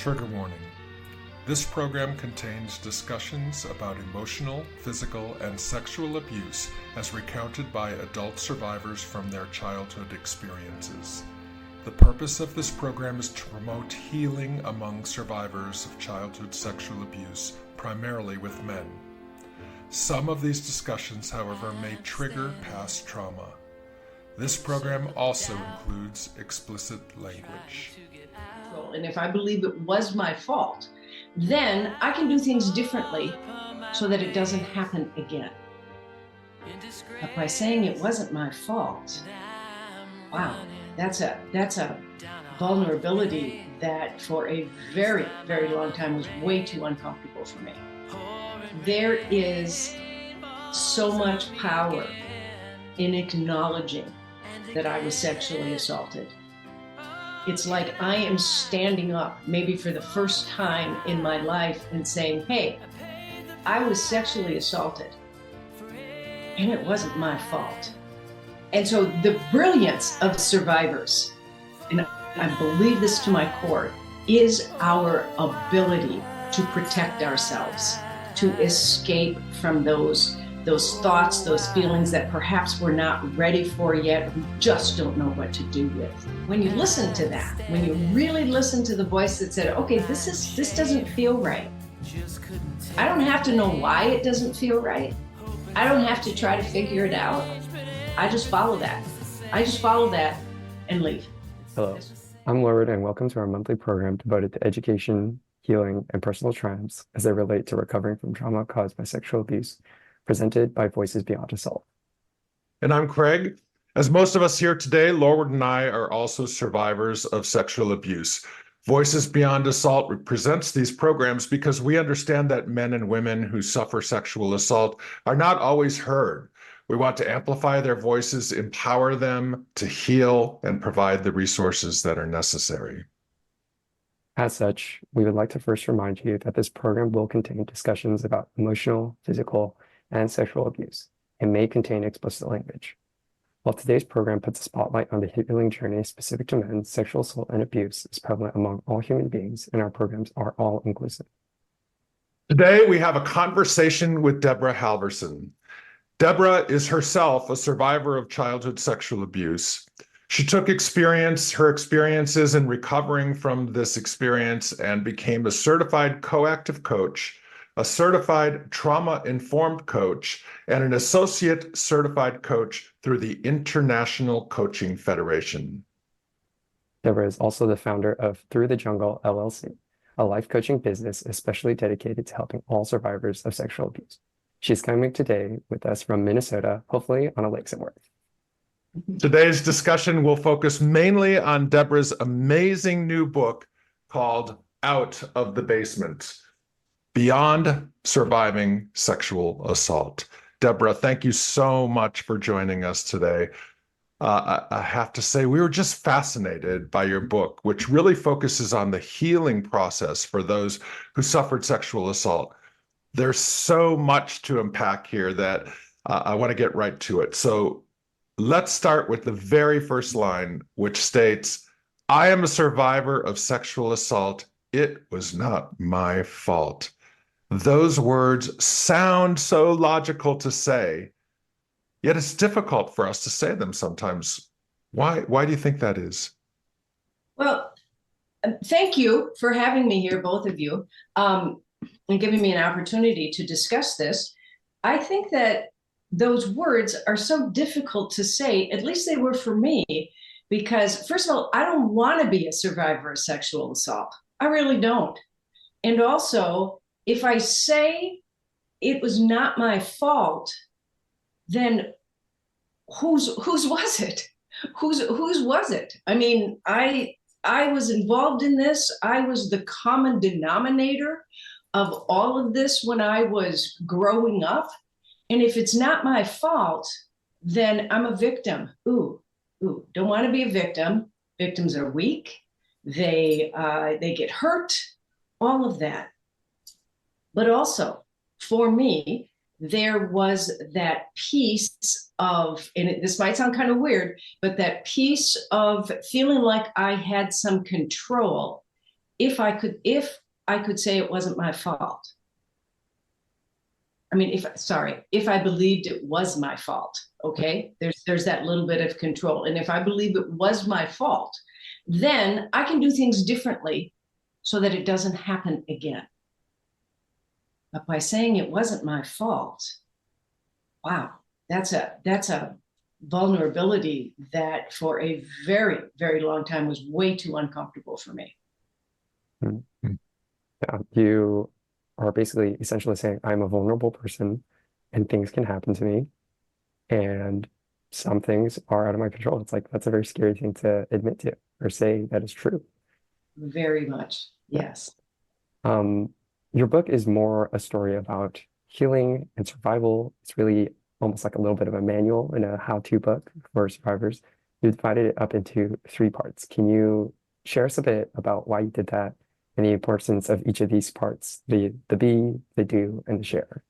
Trigger warning. This program contains discussions about emotional, physical, and sexual abuse as recounted by adult survivors from their childhood experiences. The purpose of this program is to promote healing among survivors of childhood sexual abuse, primarily with men. Some of these discussions, however, may trigger past trauma. This program also includes explicit language. And if I believe it was my fault, then I can do things differently so that it doesn't happen again. But by saying it wasn't my fault, wow, that's a vulnerability that for a very, very long time was way too uncomfortable for me. There is so much power in acknowledging that I was sexually assaulted. It's like I am standing up, maybe for the first time in my life, and saying, hey, I was sexually assaulted, and it wasn't my fault. And so the brilliance of survivors, and I believe this to my core, is our ability to protect ourselves, to escape from those thoughts, those feelings that perhaps we're not ready for yet, we just don't know what to do with. When you listen to that, when you really listen to the voice that said, okay, this doesn't feel right. I don't have to know why it doesn't feel right. I don't have to try to figure it out. I just follow that. I just follow that and leave. Hello, I'm Lorward, and welcome to our monthly program devoted to education, healing, and personal triumphs as they relate to recovering from trauma caused by sexual abuse, presented by Voices Beyond Assault. And I'm Craig. As most of us here today, Lorward and I are also survivors of sexual abuse. Voices Beyond Assault presents these programs because we understand that men and women who suffer sexual assault are not always heard. We want to amplify their voices, empower them to heal, and provide the resources that are necessary. As such, we would like to first remind you that this program will contain discussions about emotional, physical, and sexual abuse, and may contain explicit language. While today's program puts a spotlight on the healing journey specific to men, sexual assault and abuse is prevalent among all human beings, and our programs are all inclusive. Today, we have a conversation with Deborah Halvorson. Deborah is herself a survivor of childhood sexual abuse. She took her experiences in recovering from this experience and became a certified coactive coach, a certified trauma-informed coach, and an associate certified coach through the International Coaching Federation. Deborah is also the founder of Through the Jungle, LLC, a life coaching business especially dedicated to helping all survivors of sexual abuse. She's coming today with us from Minnesota, hopefully on a lake somewhere. Today's discussion will focus mainly on Deborah's amazing new book called Out of the Basement: Beyond Surviving Sexual Assault. Deborah, thank you so much for joining us today. I have to say, we were just fascinated by your book, which really focuses on the healing process for those who suffered sexual assault. There's so much to unpack here that I want to get right to it. So let's start with the very first line, which states, I am a survivor of sexual assault. It was not my fault. Those words sound so logical to say, yet it's difficult for us to say them sometimes. Why do you think that is? Well, thank you for having me here, both of you, and giving me an opportunity to discuss this. I think that those words are so difficult to say, at least they were for me, because first of all, I don't want to be a survivor of sexual assault. I really don't. And also, if I say it was not my fault, then whose was it? Whose was it? I mean, I was involved in this. I was the common denominator of all of this when I was growing up. And if it's not my fault, then I'm a victim. Ooh, don't want to be a victim. Victims are weak. They get hurt, all of that. But also, for me, there was that piece of, and this might sound kind of weird, but that piece of feeling like I had some control if I could say it wasn't my fault. I mean, if I believed it was my fault, okay, there's that little bit of control. And if I believe it was my fault, then I can do things differently so that it doesn't happen again. But by saying it wasn't my fault, wow, that's a vulnerability that for a very, very long time was way too uncomfortable for me. Mhm. Yeah, you are basically essentially saying I'm a vulnerable person and things can happen to me and some things are out of my control. It's like that's a very scary thing to admit to or say that is true. Very much, yes. Um, your book is more a story about healing and survival. It's really almost like a little bit of a manual and a how-to book for survivors. You divided it up into three parts. Can you share us a bit about why you did that and the importance of each of these parts, the be, the do, and the share?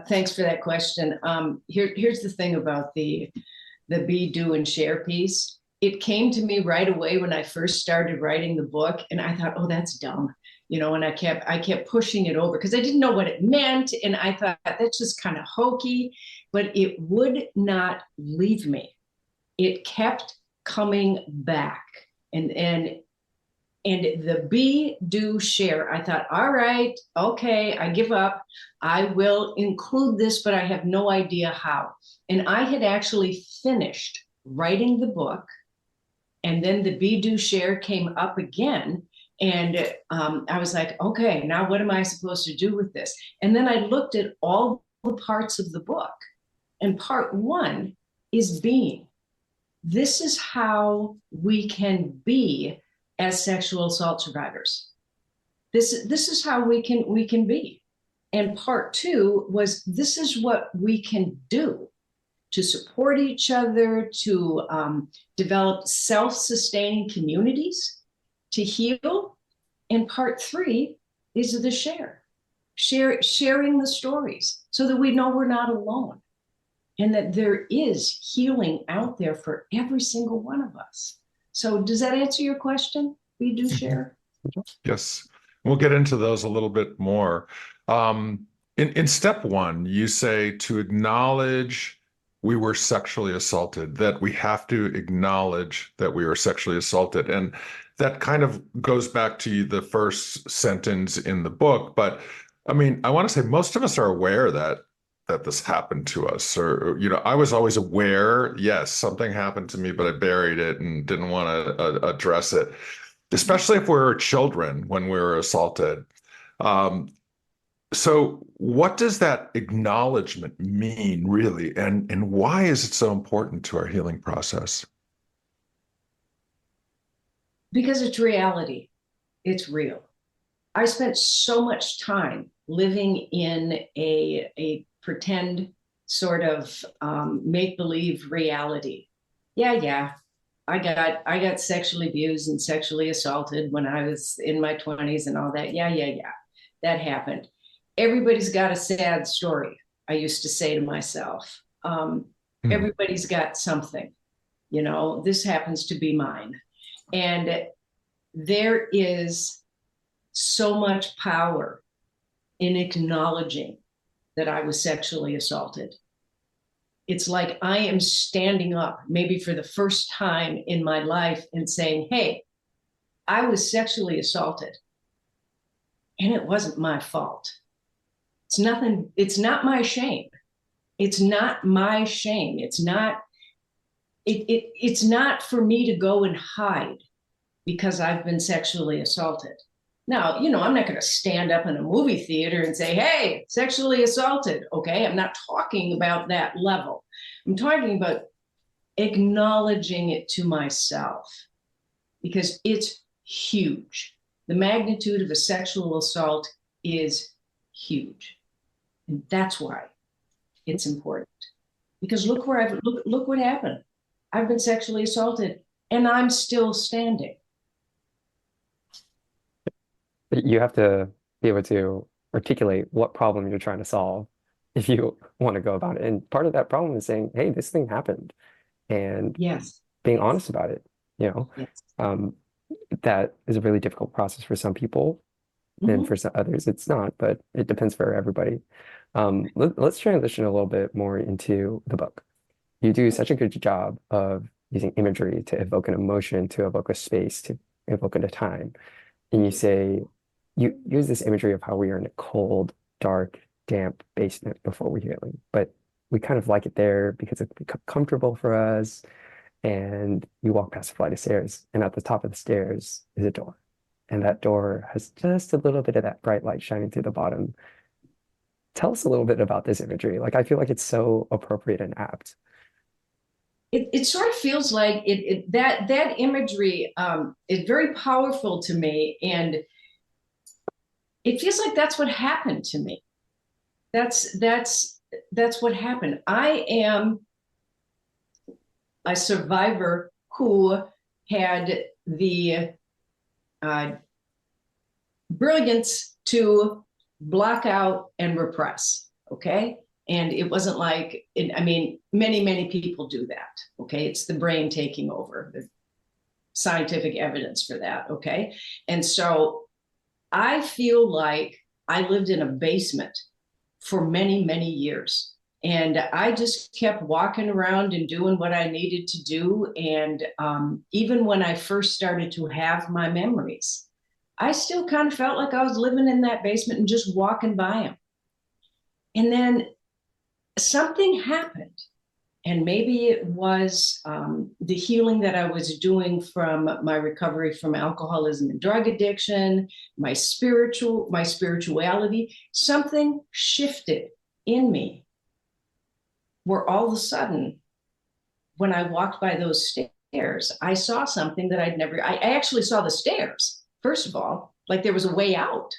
Thanks for that question. Here's the thing about the be, do, and share piece. It came to me right away when I first started writing the book, and I thought, oh, that's dumb. And I kept pushing it over because I didn't know what it meant. And I thought that's just kind of hokey, but it would not leave me. It kept coming back. And the be, do, share, I thought, all right, okay, I give up. I will include this, but I have no idea how. And I had actually finished writing the book. And then the be, do, share came up again. And I was like, okay, now what am I supposed to do with this? And then I looked at all the parts of the book. And part one is being. This is how we can be as sexual assault survivors. This is how we can be. And part two was this is what we can do to support each other, to develop self-sustaining communities, to heal. And part three is the sharing the stories so that we know we're not alone and that there is healing out there for every single one of us. So does that answer your question? We do share? Yes. We'll get into those a little bit more. In step one, you say to acknowledge we were sexually assaulted, that we have to acknowledge that we were sexually assaulted. And that kind of goes back to the first sentence in the book. But I mean, I want to say most of us are aware that this happened to us, or I was always aware, yes, something happened to me, but I buried it and didn't want to address it, especially if we were children when we were assaulted. So what does that acknowledgement mean, really? And why is it so important to our healing process? Because it's reality. It's real. I spent so much time living in a pretend sort of make-believe reality. Yeah. I got sexually abused and sexually assaulted when I was in my 20s and all that. Yeah. That happened. Everybody's got a sad story, I used to say to myself. Everybody's got something, this happens to be mine. And there is so much power in acknowledging that I was sexually assaulted. It's like I am standing up, maybe for the first time in my life, and saying, hey, I was sexually assaulted, and it wasn't my fault. It's not my shame. It's not my shame. It's not for me to go and hide because I've been sexually assaulted. Now, I'm not going to stand up in a movie theater and say, hey, sexually assaulted. Okay, I'm not talking about that level. I'm talking about acknowledging it to myself because it's huge. The magnitude of a sexual assault is huge. And that's why it's important. Because look what happened. I've been sexually assaulted and I'm still standing. You have to be able to articulate what problem you're trying to solve if you want to go about it. And part of that problem is saying, hey, this thing happened, and Yes. being honest about it, Yes. that is a really difficult process for some people, and Mhm. for some others it's not, but it depends for everybody. Let's transition a little bit more into the book. You do such a good job of using imagery to evoke an emotion, to evoke a space, to evoke a time. And you say, you use this imagery of how we are in a cold, dark, damp basement before we're healing, but we kind of like it there because it's become comfortable for us. And you walk past a flight of stairs, and at the top of the stairs is a door. And that door has just a little bit of that bright light shining through the bottom. Tell us a little bit about this imagery. Like, I feel like it's so appropriate and apt. It sort of feels like that imagery is very powerful to me, and it feels like that's what happened to me. That's what happened. I am a survivor who had the brilliance to block out and repress. Okay. And it wasn't like, I mean, many people do that. Okay. It's the brain taking over. There's scientific evidence for that. Okay. And so I feel like I lived in a basement for many years. And I just kept walking around and doing what I needed to do. And even when I first started to have my memories, I still kind of felt like I was living in that basement and just walking by them. And then something happened. And maybe it was the healing that I was doing from my recovery from alcoholism and drug addiction, my spirituality. Something shifted in me where all of a sudden, when I walked by those stairs, I saw something that I actually saw the stairs, first of all, like there was a way out.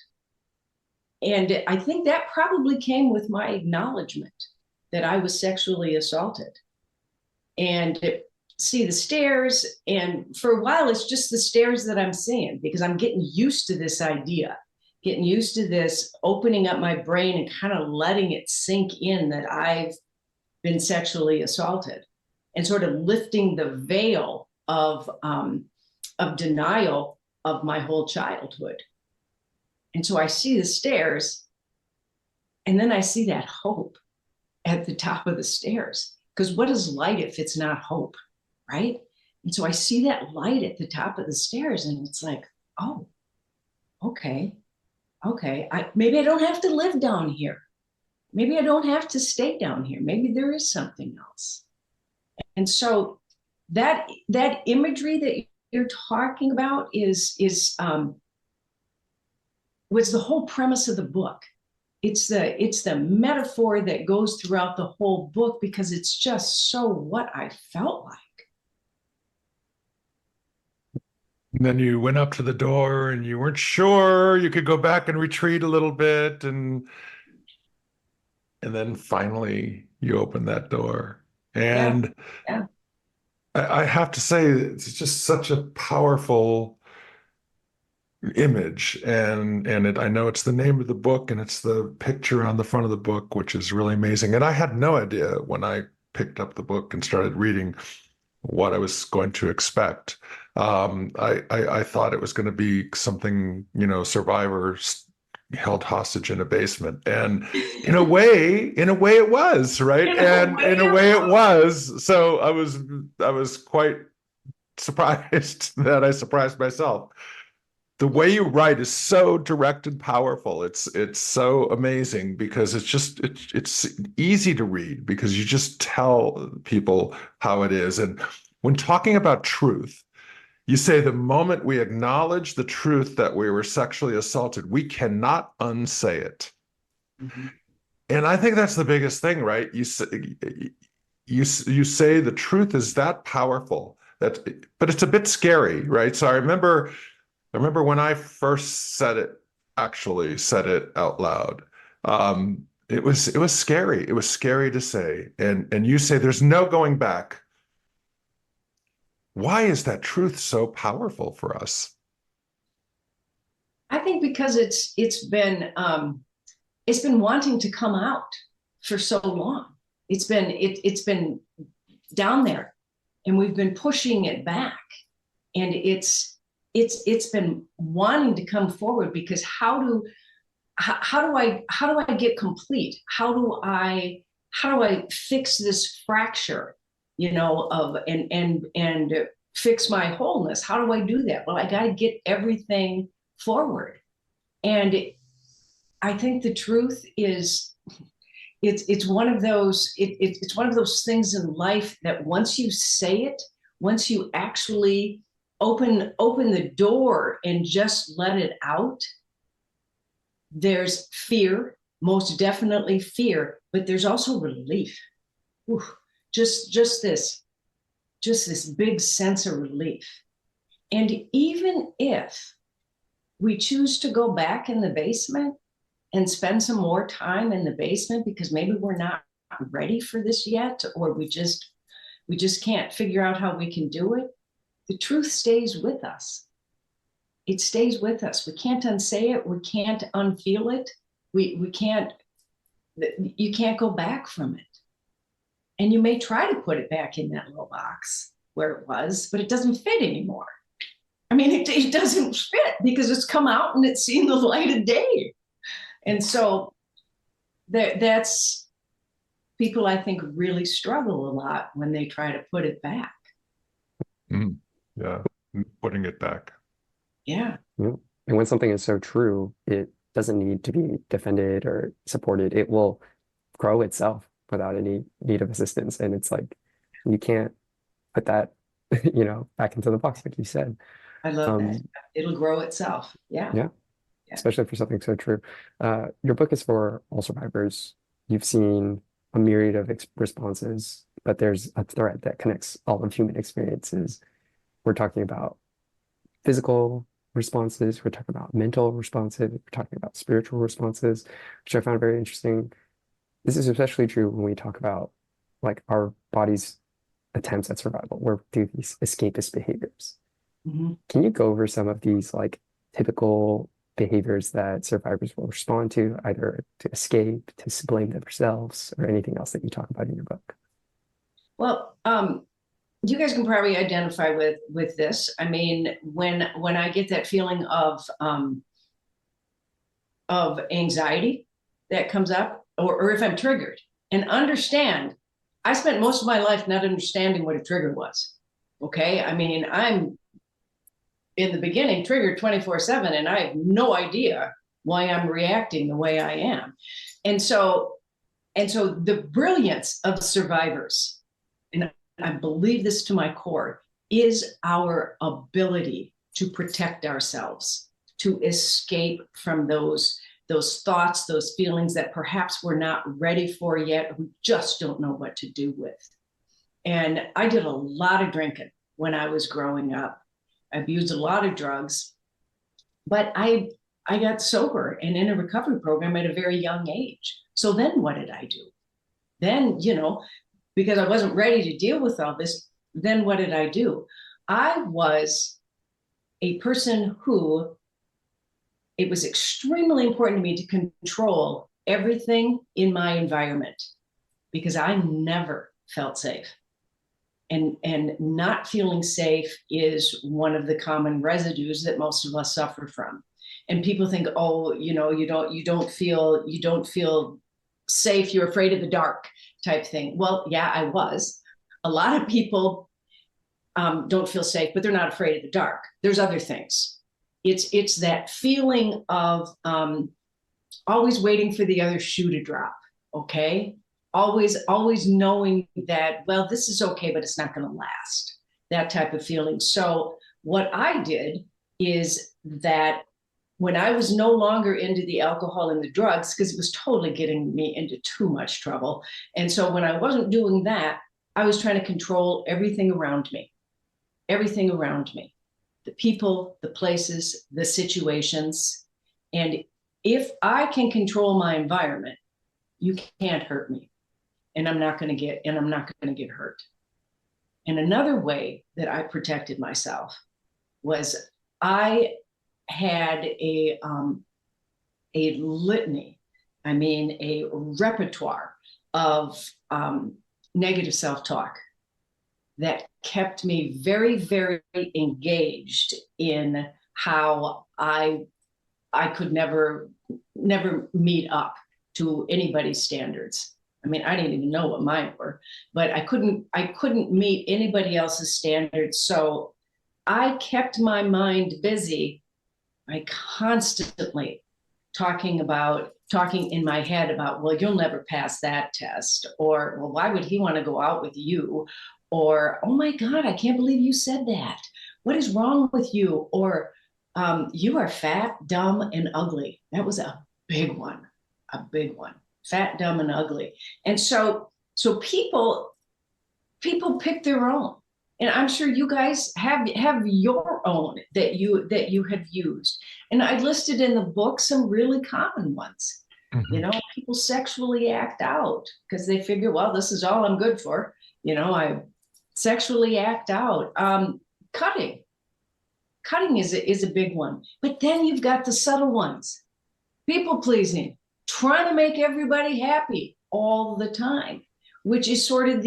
And I think that probably came with my acknowledgement that I was sexually assaulted. And see the stairs, and for a while, it's just the stairs that I'm seeing because I'm getting used to this idea, getting used to this, opening up my brain and kind of letting it sink in that I've been sexually assaulted, and sort of lifting the veil of denial of my whole childhood. And so I see the stairs, and then I see that hope at the top of the stairs. Because what is light if it's not hope, right? And so I see that light at the top of the stairs, and it's like, oh, okay. Maybe I don't have to live down here. Maybe I don't have to stay down here. Maybe there is something else. And so that imagery that you're talking about was the whole premise of the book. It's the metaphor that goes throughout the whole book because it's just so what I felt like. And then you went up to the door and you weren't sure you could go back and retreat a little bit, and then finally you opened that door. And Yeah. I have to say, it's just such a powerful image, and I know it's the name of the book and it's the picture on the front of the book, which is really amazing. And I had no idea when I picked up the book and started reading what I was going to expect. I thought it was going to be something, survivors held hostage in a basement, and in a way it was, right? And in a way it was. So I was quite surprised that I surprised myself. The way you write is so direct and powerful. It's so amazing because it's easy to read because you just tell people how it is. And when talking about truth, you say the moment we acknowledge the truth that we were sexually assaulted, we cannot unsay it. Mm-hmm. And I think that's the biggest thing, right? You say the truth is that powerful, but it's a bit scary, right? So I remember when I first actually said it out loud. It was scary. It was scary to say. And you say there's no going back. Why is that truth so powerful for us? I think because it's been wanting to come out for so long. It's been down there, and we've been pushing it back, and it's it's been wanting to come forward, because how do I get complete? How do I fix this fracture, of and fix my wholeness? How do I do that? Well, I got to get everything forward. And I think the truth is, it's one of those it's one of those things in life that once you say it, once you actually open the door and just let it out, there's fear, most definitely fear, but there's also relief. Ooh, just this big sense of relief. And even if we choose to go back in the basement and spend some more time in the basement because maybe we're not ready for this yet, or we just can't figure out how we can do it, the truth stays with us. It stays with us. We can't unsay it. We can't unfeel it. We can't, you can't go back from it. And you may try to put it back in that little box where it was, but it doesn't fit anymore. I mean, it doesn't fit because it's come out and it's seen the light of day. And so that's, people I think really struggle a lot when they try to put it back. Yeah, putting it back. Yeah. And when something is so true, it doesn't need to be defended or supported. It will grow itself without any need of assistance. And it's like, you can't put that, back into the box, like you said. I love that. It'll grow itself. Yeah. Especially for something so true. Your book is for all survivors. You've seen a myriad of responses, but there's a thread that connects all of human experiences. We're talking about physical responses, we're talking about mental responses, we're talking about spiritual responses, which I found very interesting. This is especially true when we talk about like our body's attempts at survival, where we do these escapist behaviors. Can you go over some of these like typical behaviors that survivors will respond to, either to escape, to blame themselves, or anything else that you talk about in your book? Well, you guys can probably identify with this. I mean, when I get that feeling of anxiety that comes up, or if I'm triggered, and understand, I spent most of my life not understanding what a trigger was. Okay, I mean, I'm in the beginning triggered 24/7, and I have no idea why I'm reacting the way I am. And so the brilliance of survivors, and I believe this to my core, is our ability to protect ourselves, to escape from those thoughts, those feelings that perhaps we're not ready for yet, we just don't know what to do with. And I did a lot of drinking when I was growing up. I abused a lot of drugs, but I got sober and in a recovery program at a very young age. So then what did I do? Then, because I wasn't ready to deal with all this, then what did I do? I was a person who, it was extremely important to me to control everything in my environment, because I never felt safe. And not feeling safe is one of the common residues that most of us suffer from. And people think, oh, you don't feel safe, you're afraid of the dark type thing. Well, yeah, I was. A lot of people don't feel safe, but they're not afraid of the dark. There's other things. It's that feeling of always waiting for the other shoe to drop. Okay. Always knowing that, well, this is okay, but it's not going to last, that type of feeling. So what I did is that when I was no longer into the alcohol and the drugs, because it was totally getting me into too much trouble. And so when I wasn't doing that, I was trying to control everything around me, the people, the places, the situations. And if I can control my environment, you can't hurt me. And I'm not going to get hurt. And another way that I protected myself was I had a litany, a repertoire of negative self-talk. that kept me very, very engaged in how I could never meet up to anybody's standards. I mean, I didn't even know what mine were, but I couldn't meet anybody else's standards. So I kept my mind busy by constantly talking in my head about, well, you'll never pass that test, or, well, why would he want to go out with you? Or, oh my God, I can't believe you said that. What is wrong with you? Or, you are fat, dumb, and ugly. That was a big one. Fat, dumb, and ugly. And so people pick their own. And I'm sure you guys have your own that you have used. And I listed in the book some really common ones. Mm-hmm. You know, people sexually act out because they figure, well, this is all I'm good for. You know, I sexually act out. Cutting is a big one. But then you've got the subtle ones. People pleasing, trying to make everybody happy all the time, which is sort of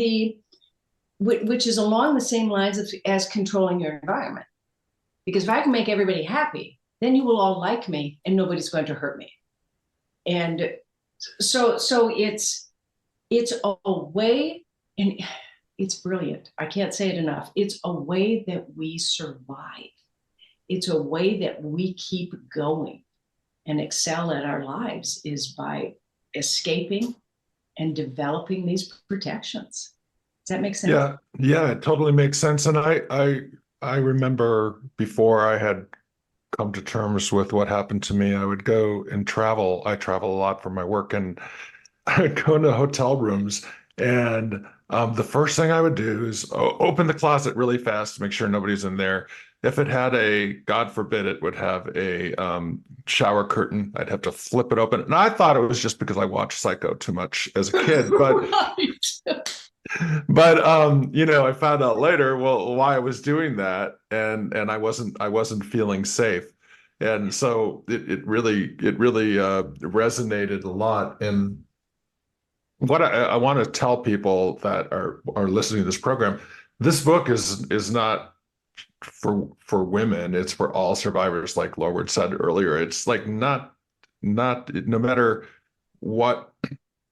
which is along the same lines as controlling your environment. Because if I can make everybody happy, then you will all like me and nobody's going to hurt me. And so it's a way, and it's brilliant. I can't say it enough. It's a way that we survive. It's a way that we keep going and excel at our lives, is by escaping and developing these protections. Does that make sense? Yeah, it totally makes sense. And I remember before I had come to terms with what happened to me, I would go and travel. I travel a lot for my work, and I would go into hotel rooms, and the first thing I would do is open the closet really fast to make sure nobody's in there. If it had God forbid, it would have a shower curtain, I'd have to flip it open. And I thought it was just because I watched Psycho too much as a kid, but Right. but you know, I found out later, well, why I was doing that, and I wasn't feeling safe, and so it really resonated a lot. And what I want to tell people that are listening to this program, this book is not for women, it's for all survivors, like Lorward said earlier. It's like not no matter what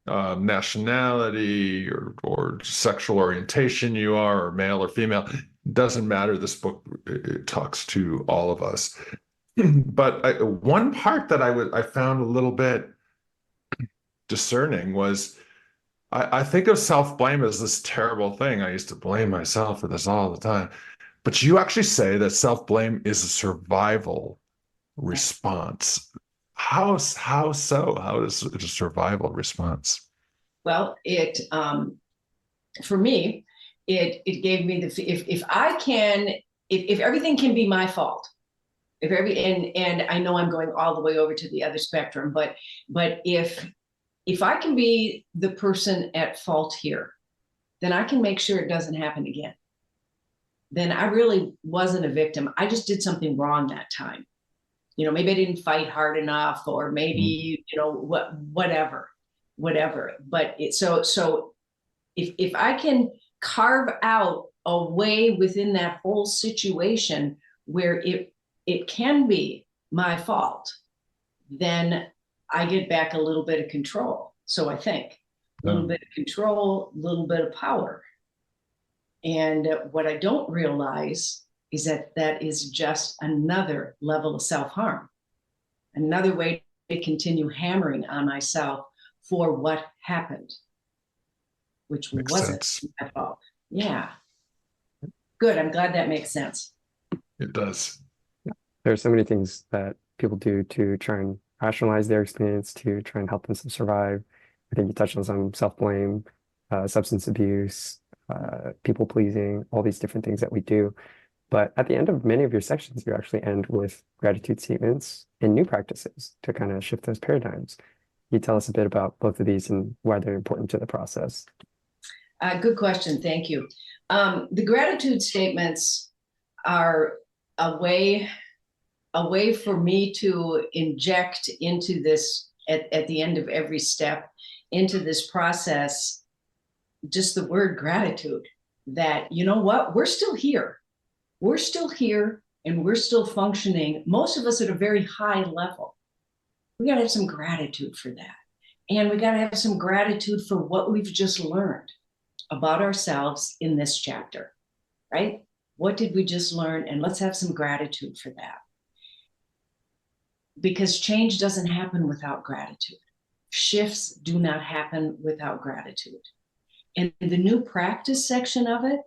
nationality or sexual orientation you are, or male or female, doesn't matter. This book, it talks to all of us. But one part that I found a little bit discerning was, I think of self-blame as this terrible thing. I used to blame myself for this all the time. But you actually say that self-blame is a survival response. How so? How is it a survival response? Well, for me, it gave me if everything can be my fault, and I know I'm going all the way over to the other spectrum, but if I can be the person at fault here, then I can make sure it doesn't happen again. Then I really wasn't a victim. I just did something wrong that time. You know, maybe I didn't fight hard enough, or maybe, you know, whatever. But so if I can carve out a way within that whole situation where it can be my fault, then I get back a little bit of control. So I think a little bit of control, a little bit of power. And what I don't realize is that is just another level of self-harm, another way to continue hammering on myself for what happened, which wasn't my fault. Yeah. Good. I'm glad that makes sense. It does. There are so many things that people do to try and rationalize their experience, to try and help themselves survive. I think you touched on some self-blame, substance abuse, people pleasing, all these different things that we do. But at the end of many of your sections, you actually end with gratitude statements and new practices to kind of shift those paradigms. Can you tell us a bit about both of these and why they're important to the process? Good question. Thank you. The gratitude statements are a way for me to inject into this at the end of every step into this process, just the word gratitude, that, you know what, we're still here. We're still here and we're still functioning, most of us at a very high level. We got to have some gratitude for that. And we got to have some gratitude for what we've just learned about ourselves in this chapter, right? What did we just learn? And let's have some gratitude for that. Because change doesn't happen without gratitude. Shifts do not happen without gratitude. And the new practice section of it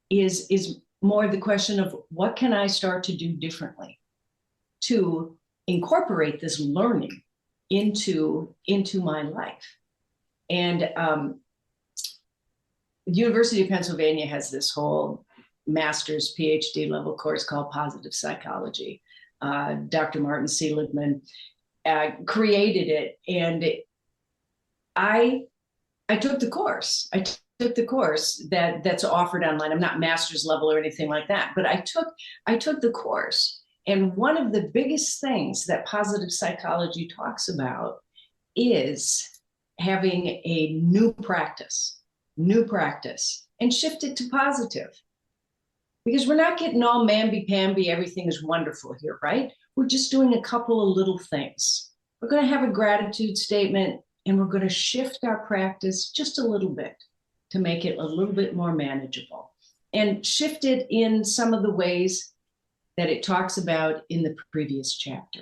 is more the question of what can I start to do differently to incorporate this learning into my life. And the University of Pennsylvania has this whole master's PhD level course called Positive Psychology. Dr. Martin Seligman created it, and I took the course. I took the course that's offered online. I'm not master's level or anything like that, but I took the course. And one of the biggest things that positive psychology talks about is having a new practice, and shift it to positive. Because we're not getting all mamby-pamby, everything is wonderful here, right? We're just doing a couple of little things. We're going to have a gratitude statement, and we're going to shift our practice just a little bit to make it a little bit more manageable. And shift it in some of the ways that it talks about in the previous chapter.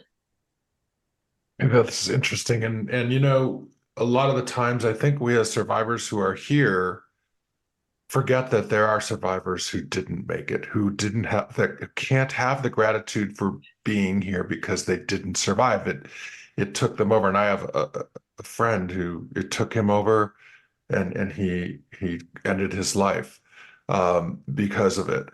And that's interesting. And you know, a lot of the times I think we as survivors who are here forget that there are survivors who didn't make it, who didn't have that, can't have the gratitude for being here because they didn't survive it. It took them over. And I have a friend who it took him over, and he ended his life because of it.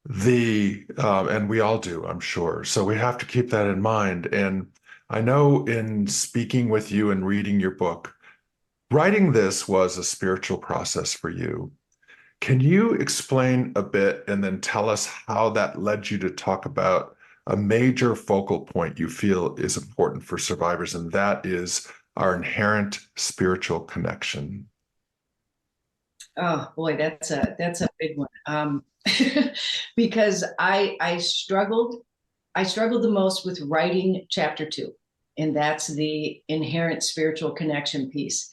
And we all do, I'm sure. So we have to keep that in mind. And I know in speaking with you and reading your book, writing this was a spiritual process for you. Can you explain a bit and then tell us how that led you to talk about a major focal point you feel is important for survivors, and that is our inherent spiritual connection? Oh boy, that's a big one. Because I struggled the most with writing chapter 2, and that's the inherent spiritual connection piece.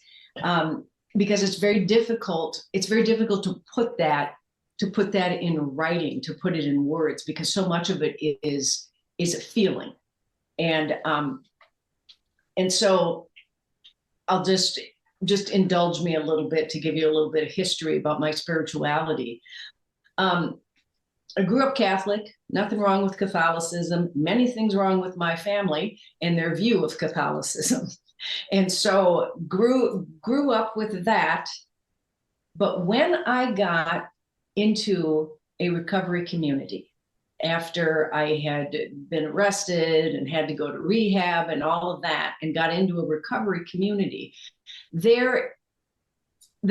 Because it's very difficult to put that in writing, to put it in words, because so much of it is a feeling. And so I'll just indulge me a little bit to give you a little bit of history about my spirituality. I grew up Catholic, nothing wrong with Catholicism, many things wrong with my family and their view of Catholicism. And so grew up with that. But when I got into a recovery community, after I had been arrested and had to go to rehab and all of that, and got into a recovery community, the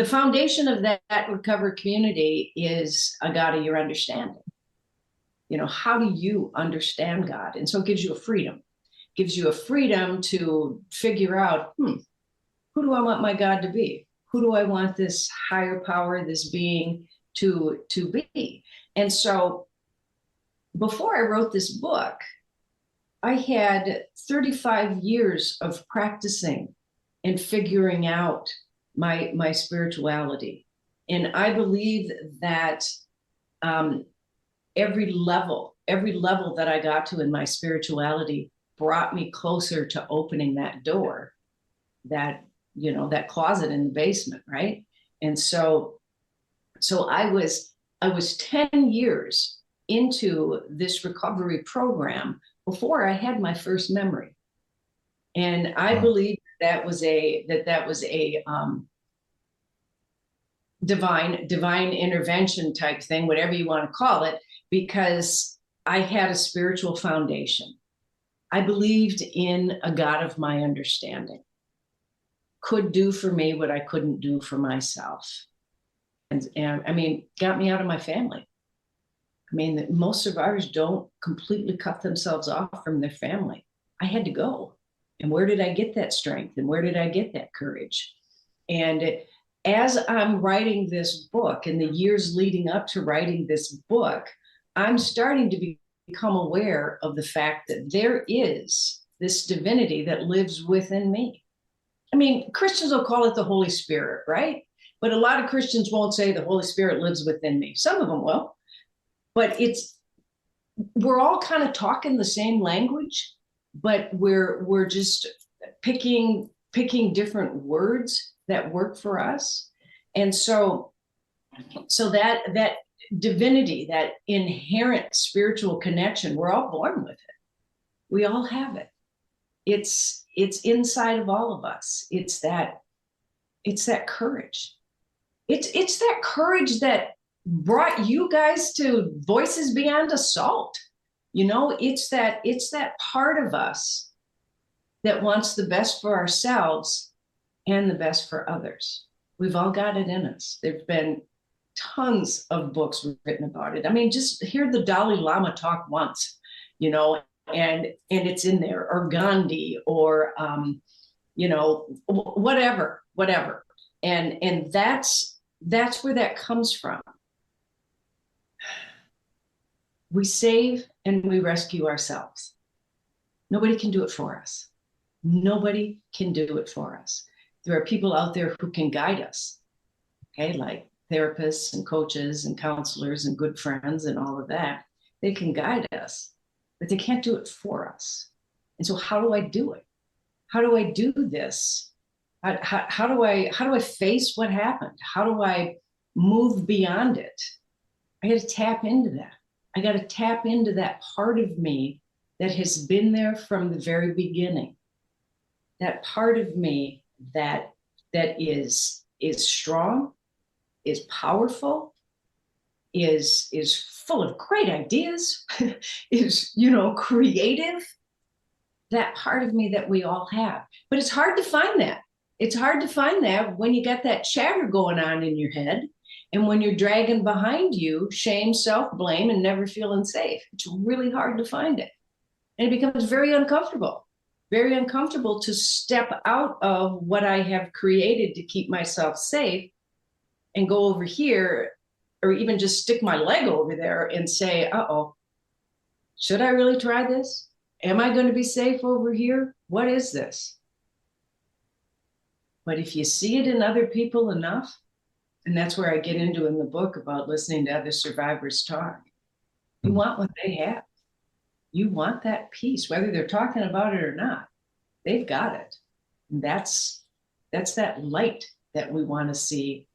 foundation of that recovery community is a God of your understanding. You know, how do you understand God? And so it gives you a freedom. Gives you a freedom to figure out, who do I want my God to be? Who do I want this higher power, this being to be? And so before I wrote this book, I had 35 years of practicing and figuring out my spirituality. And I believe that every level that I got to in my spirituality brought me closer to opening that door, that closet in the basement, right? And so I was 10 years into this recovery program before I had my first memory. And I believe that was a divine intervention type thing, whatever you want to call it, because I had a spiritual foundation. I believed in a God of my understanding, could do for me what I couldn't do for myself. And I mean, got me out of my family. I mean, most survivors don't completely cut themselves off from their family. I had to go. And where did I get that strength? And where did I get that courage? And as I'm writing this book, in the years leading up to writing this book, I'm starting to become aware of the fact that there is this divinity that lives within me. I mean, Christians will call it the Holy Spirit, right? But a lot of Christians won't say the Holy Spirit lives within me. Some of them will, but we're all kind of talking the same language, but we're just picking different words that work for us. And so that divinity, that inherent spiritual connection, we're all born with it. We all have it. It's inside of all of us. It's that courage. It's that courage that brought you guys to Voices Beyond Assault. You know, it's that part of us that wants the best for ourselves and the best for others. We've all got it in us. There've been tons of books written about it. I mean, just hear the Dalai Lama talk once, you know, and it's in there, or Gandhi, or you know, whatever. And that's where that comes from. We save and we rescue ourselves. Nobody can do it for us. Nobody can do it for us. There are people out there who can guide us, okay, like therapists and coaches and counselors and good friends and all of that. They can guide us, but they can't do it for us. And so how do I do it? How do I do this? How do I face what happened? How do I move beyond it? I got to tap into that. I got to tap into that part of me that has been there from the very beginning. That part of me that is strong, is powerful, is full of great ideas, is, you know, creative. That part of me that we all have. But it's hard to find that. It's hard to find that when you got that chatter going on in your head, and when you're dragging behind you shame, self-blame, and never feeling safe. It's really hard to find it. And it becomes very uncomfortable to step out of what I have created to keep myself safe and go over here, or even just stick my leg over there and say, uh-oh, should I really try this? Am I going to be safe over here? What is this? But if you see it in other people enough, and that's where I get into in the book about listening to other survivors talk, you want what they have. You want that peace, whether they're talking about it or not. They've got it. And that's that light that we want to see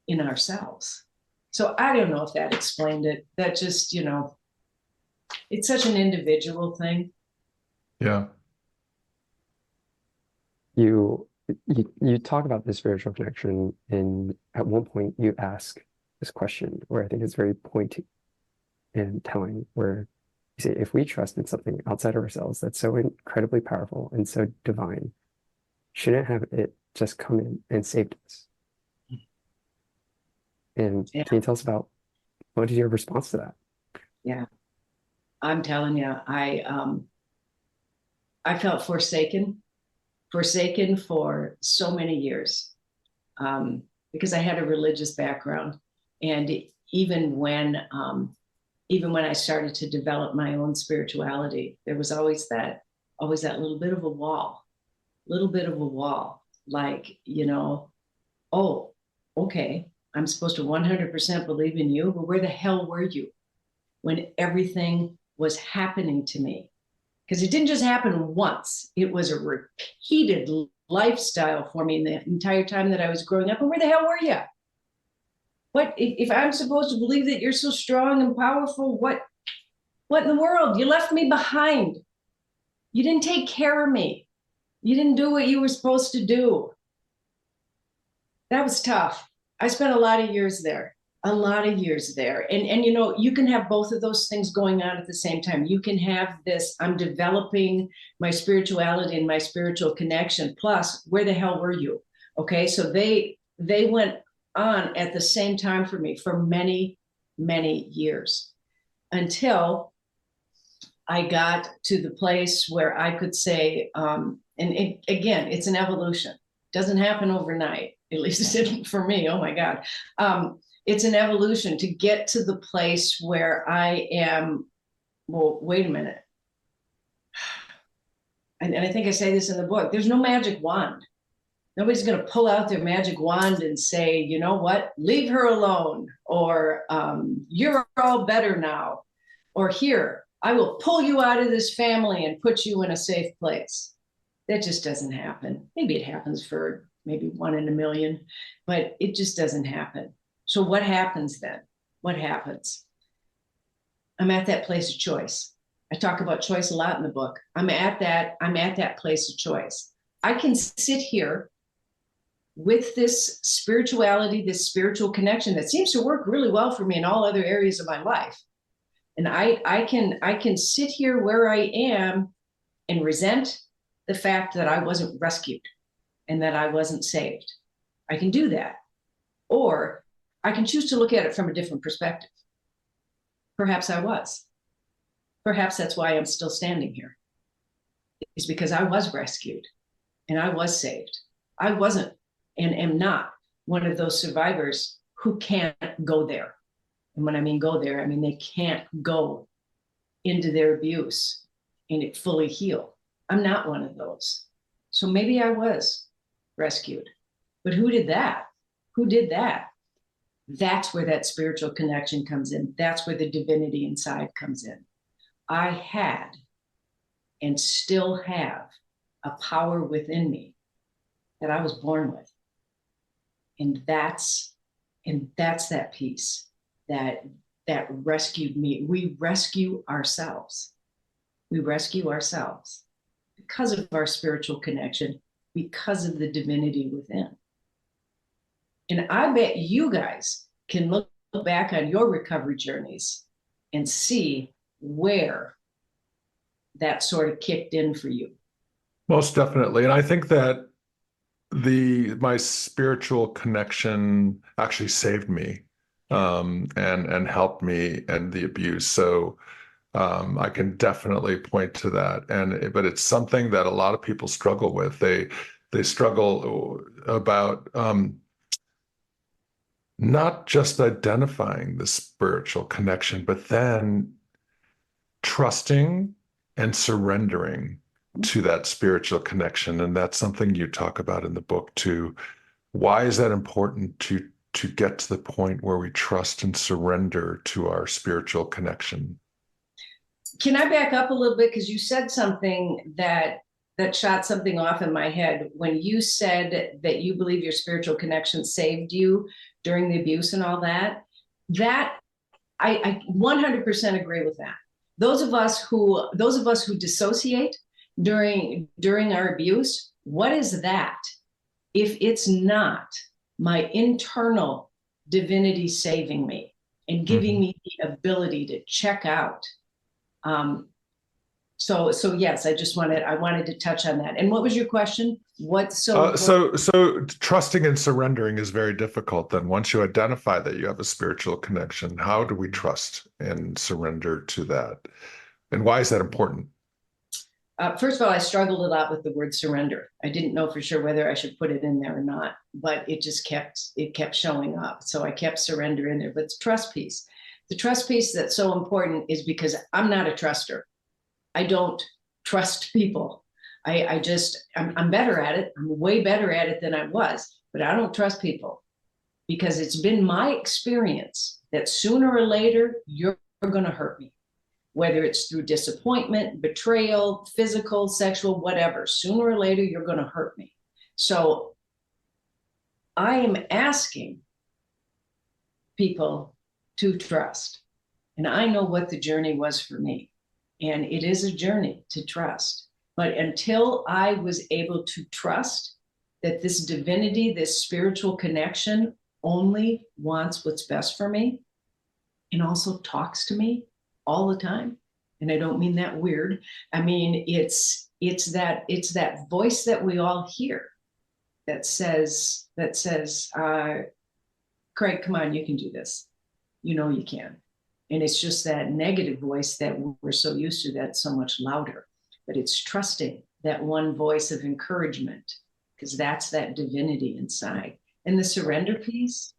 in ourselves. So I don't know if that explained it. That just, you know, it's such an individual thing. Yeah. You talk about the spiritual connection, and at one point you ask this question where I think it's very pointy and telling, where you say, if we trust in something outside of ourselves that's so incredibly powerful and so divine, shouldn't have it just come in and saved us? And Yeah. can you tell us about what is your response to that? Yeah, I'm telling you, I felt forsaken for so many years, because I had a religious background, and even when I started to develop my own spirituality, there was always that little bit of a wall, like, you know, oh, okay, I'm supposed to 100% believe in you, but where the hell were you when everything was happening to me? Because it didn't just happen once. It was a repeated lifestyle for me the entire time that I was growing up. And where the hell were you? What, if I'm supposed to believe that you're so strong and powerful, what in the world? You left me behind. You didn't take care of me. You didn't do what you were supposed to do. That was tough. I spent a lot of years there. And you know, you can have both of those things going on at the same time. You can have this, I'm developing my spirituality and my spiritual connection, plus where the hell were you? Okay, so they went on at the same time for me for many, many years, until I got to the place where I could say, again, it's an evolution. It doesn't happen overnight. At least it didn't for me. Oh my God. It's an evolution to get to the place where I am. Well, wait a minute. And I think I say this in the book, there's no magic wand. Nobody's going to pull out their magic wand and say, you know what, leave her alone, or you're all better now, or here, I will pull you out of this family and put you in a safe place. That just doesn't happen. Maybe it happens for maybe 1 in a million, but it just doesn't happen. So what happens then? What happens? I'm at that place of choice. I talk about choice a lot in the book. I'm at that place of choice. I can sit here with this spirituality, this spiritual connection that seems to work really well for me in all other areas of my life. And I can sit here where I am and resent the fact that I wasn't rescued and that I wasn't saved. I can do that. Or I can choose to look at it from a different perspective. Perhaps I was. Perhaps that's why I'm still standing here. It's because I was rescued and I was saved. I wasn't and am not one of those survivors who can't go there. And when I mean go there, I mean they can't go into their abuse and it fully heal. I'm not one of those. So maybe I was rescued. But who did that? Who did that? That's where that spiritual connection comes in. That's where the divinity inside comes in. I had and still have a power within me that I was born with. And that's that piece that rescued me. We rescue ourselves. We rescue ourselves because of our spiritual connection, because of the divinity within. And I bet you guys can look back on your recovery journeys and see where that sort of kicked in for you. Most definitely. And I think that my spiritual connection actually saved me and helped me end the abuse. So I can definitely point to that. But it's something that a lot of people struggle with. They struggle about not just identifying the spiritual connection, but then trusting and surrendering to that spiritual connection. And that's something you talk about in the book too. Why is that important to get to the point where we trust and surrender to our spiritual connection? Can I back up a little bit? Because you said something that shot something off in my head when you said that you believe your spiritual connection saved you during the abuse and all that. That I 100% agree with that. Those of us who dissociate during our abuse, what is that if it's not my internal divinity saving me and giving me the ability to check out? So yes, I wanted to touch on that. And what was your question? So trusting and surrendering is very difficult. Then once you identify that you have a spiritual connection, how do we trust and surrender to that? And why is that important? First of all, I struggled a lot with the word surrender. I didn't know for sure whether I should put it in there or not, but it just kept showing up. So I kept surrender in there. But the trust piece that's so important is because I'm not a truster. I don't trust people. I'm better at it. I'm way better at it than I was, but I don't trust people because it's been my experience that sooner or later, you're going to hurt me. Whether it's through disappointment, betrayal, physical, sexual, whatever, sooner or later, you're going to hurt me. So I am asking people to trust. And I know what the journey was for me. And it is a journey to trust. But until I was able to trust that this divinity, this spiritual connection only wants what's best for me and also talks to me all the time. And I don't mean that weird. I mean, it's that voice that we all hear that says, Craig, come on, you can do this. You know you can. And it's just that negative voice that we're so used to that's so much louder. But it's trusting that one voice of encouragement, because that's that divinity inside. And the surrender piece,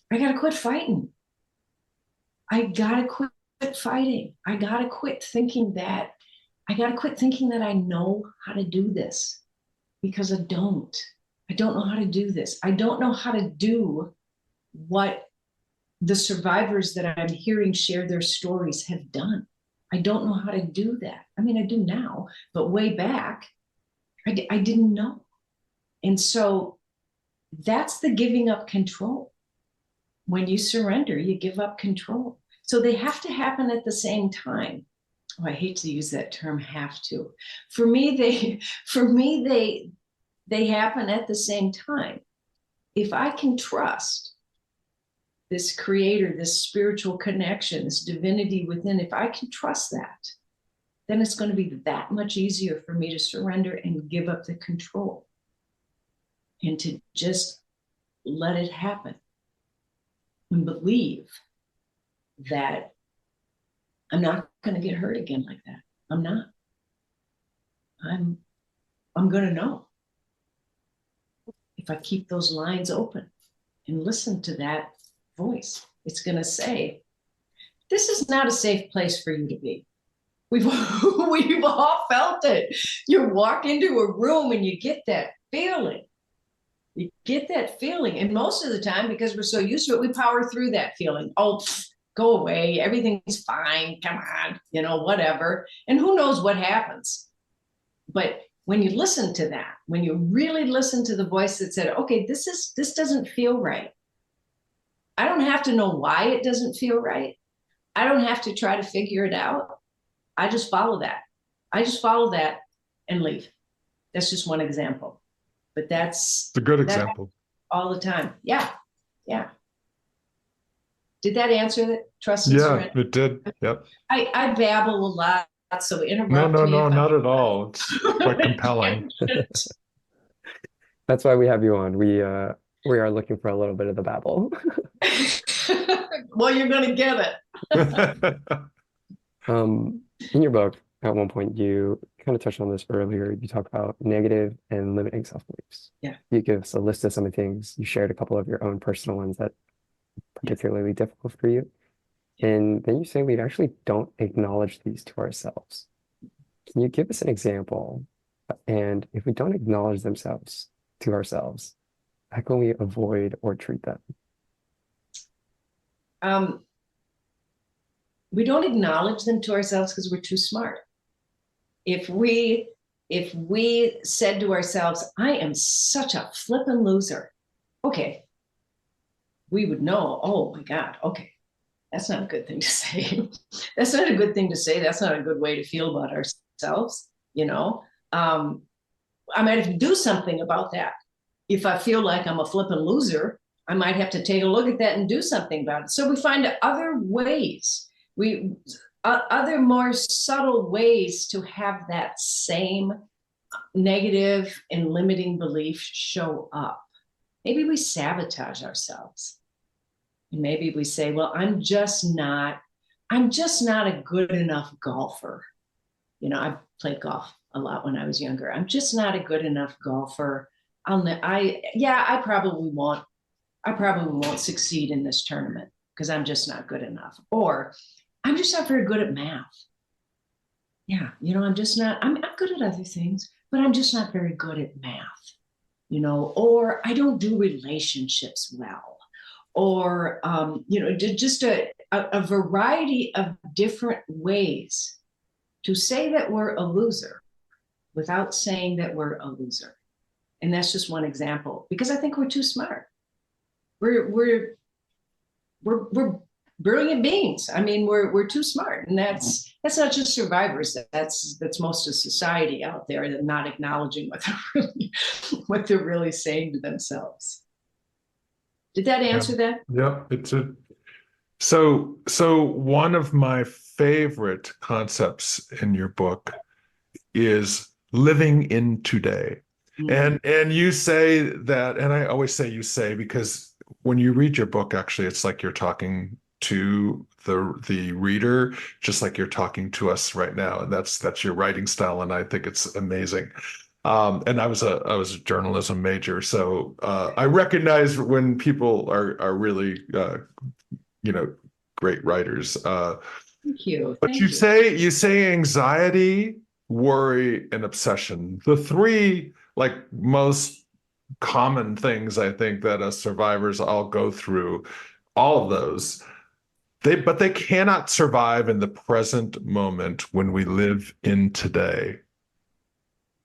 I got to quit fighting. I got to quit fighting. I got to quit thinking that I know how to do this, because I don't. I don't know how to do this. I don't know how to do what the survivors that I'm hearing share their stories have done. I don't know how to do that. I mean, I do now, but way back, I didn't know. And so that's the giving up control. When you surrender, you give up control. So they have to happen at the same time. Oh, I hate to use that term, have to. For me, they happen at the same time. If I can trust this creator, this spiritual connection, this divinity within, if I can trust that, then it's going to be that much easier for me to surrender and give up the control and to just let it happen and believe that I'm not going to get hurt again like that. I'm not. I'm going to know if I keep those lines open and listen to that voice. It's going to say, this is not a safe place for you to be. We've all felt it. You walk into a room and you get that feeling. You get that feeling. And most of the time, because we're so used to it, we power through that feeling. Oh, go away. Everything's fine. Come on, whatever. And who knows what happens. But when you listen to that, when you really listen to the voice that said, okay, this doesn't feel right. I don't have to know why it doesn't feel right. I don't have to try to figure it out. I just follow that. I just follow that and leave. That's just one example. But it's a good example. All the time. Yeah. Yeah. Did that answer that? Trust and surrender? Yeah, it did. Yep. I babble a lot, so interrupt me. No, not at all. It's quite compelling. That's why we have you on. We are looking for a little bit of the babble. Well, you're going to get it. In your book, at one point, you kind of touched on this earlier. You talk about negative and limiting self-beliefs. Yeah. You give us a list of some of the things. You shared a couple of your own personal ones that are particularly difficult for you. And then you say we actually don't acknowledge these to ourselves. Can you give us an example? And if we don't acknowledge themselves to ourselves, how can we avoid or treat them? We don't acknowledge them to ourselves because we're too smart. If we said to ourselves, I am such a flippin' loser, okay, we would know, oh my God, okay, that's not a good thing to say. That's not a good thing to say. That's not a good way to feel about ourselves. I might have to do something about that. If I feel like I'm a flippin' loser, I might have to take a look at that and do something about it. So we find other ways, other more subtle ways to have that same negative and limiting belief show up. Maybe we sabotage ourselves. And maybe we say, well, I'm just not a good enough golfer. I played golf a lot when I was younger. I'm just not a good enough golfer. I probably won't succeed in this tournament because I'm just not good enough. Or I'm just not very good at math. Yeah, I'm good at other things, but I'm just not very good at math. Or I don't do relationships well. Or, just a variety of different ways to say that we're a loser without saying that we're a loser. And that's just one example, because I think we're too smart. We're brilliant beings. I mean, we're too smart, and that's not just survivors. That's most of society out there that not acknowledging what they're really saying to themselves. Did that answer that? Yeah, so one of my favorite concepts in your book is living in today. Mm-hmm. And you say that, and I always say you say, because when you read your book, actually, it's like you're talking to the reader, just like you're talking to us right now. And that's your writing style. And I think it's amazing. And I was a journalism major, so I recognize when people are really great writers. Thank you. But Thank you you. say anxiety, worry, and obsession. The three like most common things I think that as survivors all go through, all of those. But they cannot survive in the present moment when we live in today.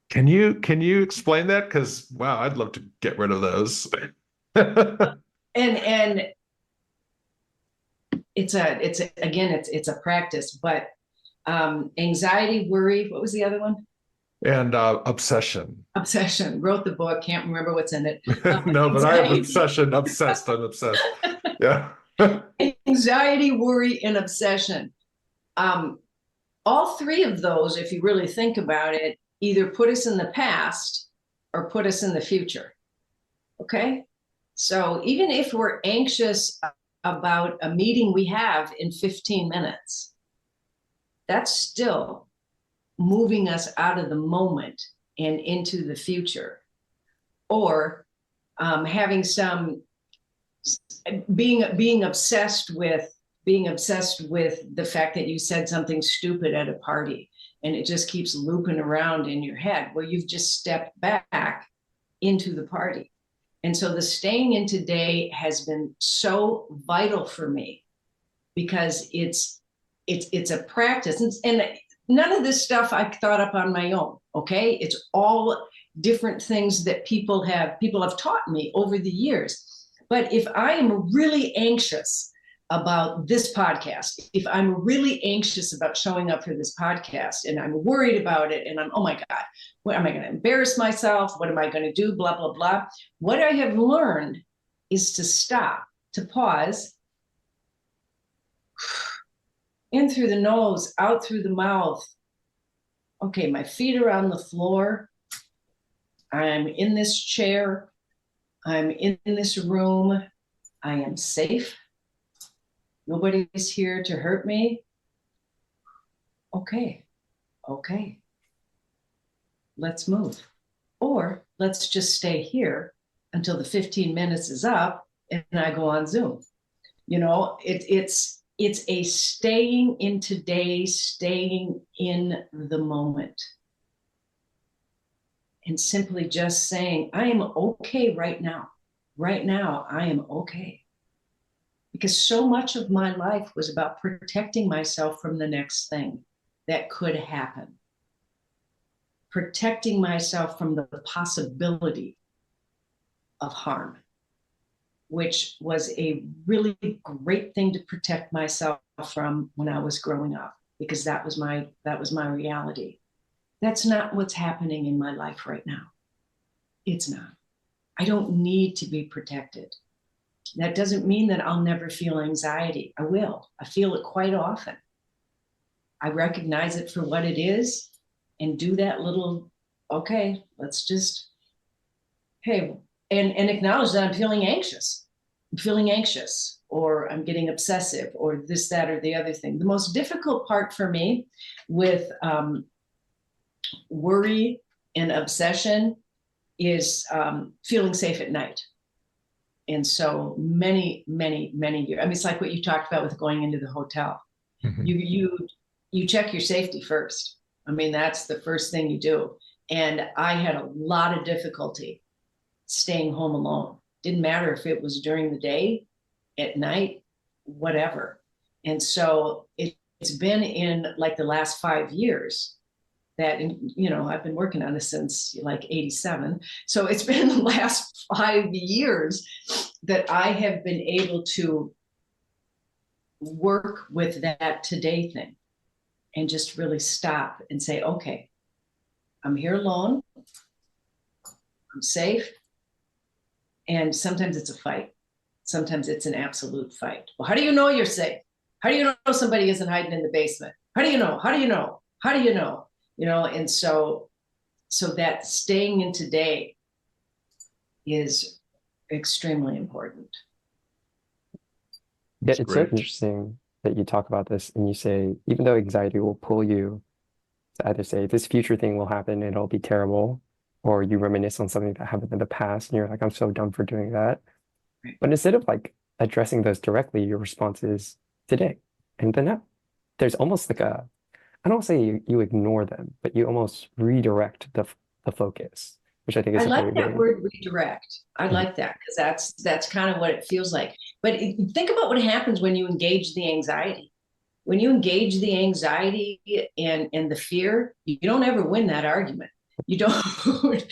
Can you explain that? Because wow, I'd love to get rid of those. And it's a practice, but anxiety, worry, what was the other one? And obsession. Obsession. Wrote the book, can't remember what's in it. No, but I have Anxiety. obsession. Obsessed. I'm obsessed. Yeah. Anxiety, worry, and obsession. All three of those, if you really think about it, either put us in the past or put us in the future. Okay? So even if we're anxious about a meeting we have in 15 minutes, that's still moving us out of the moment and into the future. Or having some being obsessed with the fact that you said something stupid at a party and it just keeps looping around in your head. Well, you've just stepped back into the party. And so the staying in today has been so vital for me because it's a practice. And none of this stuff I thought up on my own, okay? It's all different things that people have taught me over the years. But if I am really anxious about this podcast, if I'm really anxious about showing up for this podcast and I'm worried about it and I'm, oh my God, what am I going to embarrass myself? What am I going to do? Blah, blah, blah. What I have learned is to stop, to pause, in through the nose, out through the mouth. Okay, my feet are on the floor. I'm in this chair. I'm in this room. I am safe. Nobody's here to hurt me. Okay. Let's move. Or let's just stay here until the 15 minutes is up and I go on Zoom. It's a staying in today, staying in the moment. And simply just saying, I am okay right now. Right now, I am okay. Because so much of my life was about protecting myself from the next thing that could happen. Protecting myself from the possibility of harm, which was a really great thing to protect myself from when I was growing up, because that was my reality. That's not what's happening in my life right now. It's not. I don't need to be protected. That doesn't mean that I'll never feel anxiety. I will. I feel it quite often. I recognize it for what it is and do that little, okay, let's just, hey, and acknowledge that I'm feeling anxious. I'm feeling anxious, or I'm getting obsessive, or this, that, or the other thing. The most difficult part for me with worry and obsession is feeling safe at night. And so many years. I mean, it's like what you talked about with going into the hotel. Mm-hmm. You check your safety first. I mean, that's the first thing you do. And I had a lot of difficulty staying home alone. Didn't matter if it was during the day, at night, whatever. And so it's been in like the last 5 years that, I've been working on this since like 87. So it's been the last 5 years that I have been able to work with that today thing and just really stop and say, okay, I'm here alone. I'm safe. And sometimes it's a fight. Sometimes it's an absolute fight. Well, how do you know you're safe? How do you know somebody isn't hiding in the basement? How do you know? How do you know? How do you know? And so that staying in today is extremely important. Yeah, it's so interesting that you talk about this and you say, even though anxiety will pull you to either say this future thing will happen and it'll be terrible, or you reminisce on something that happened in the past and you're like, I'm so dumb for doing that. Right. But instead of like addressing those directly, your response is today and the now. There's almost like a, I don't say you ignore them, but you almost redirect the focus, which I think I is a like very that good. word redirect. I Mhm. like that because that's kind of what it feels like. But think about what happens when you engage the anxiety. When you engage the anxiety and the fear, you don't ever win that argument. You don't.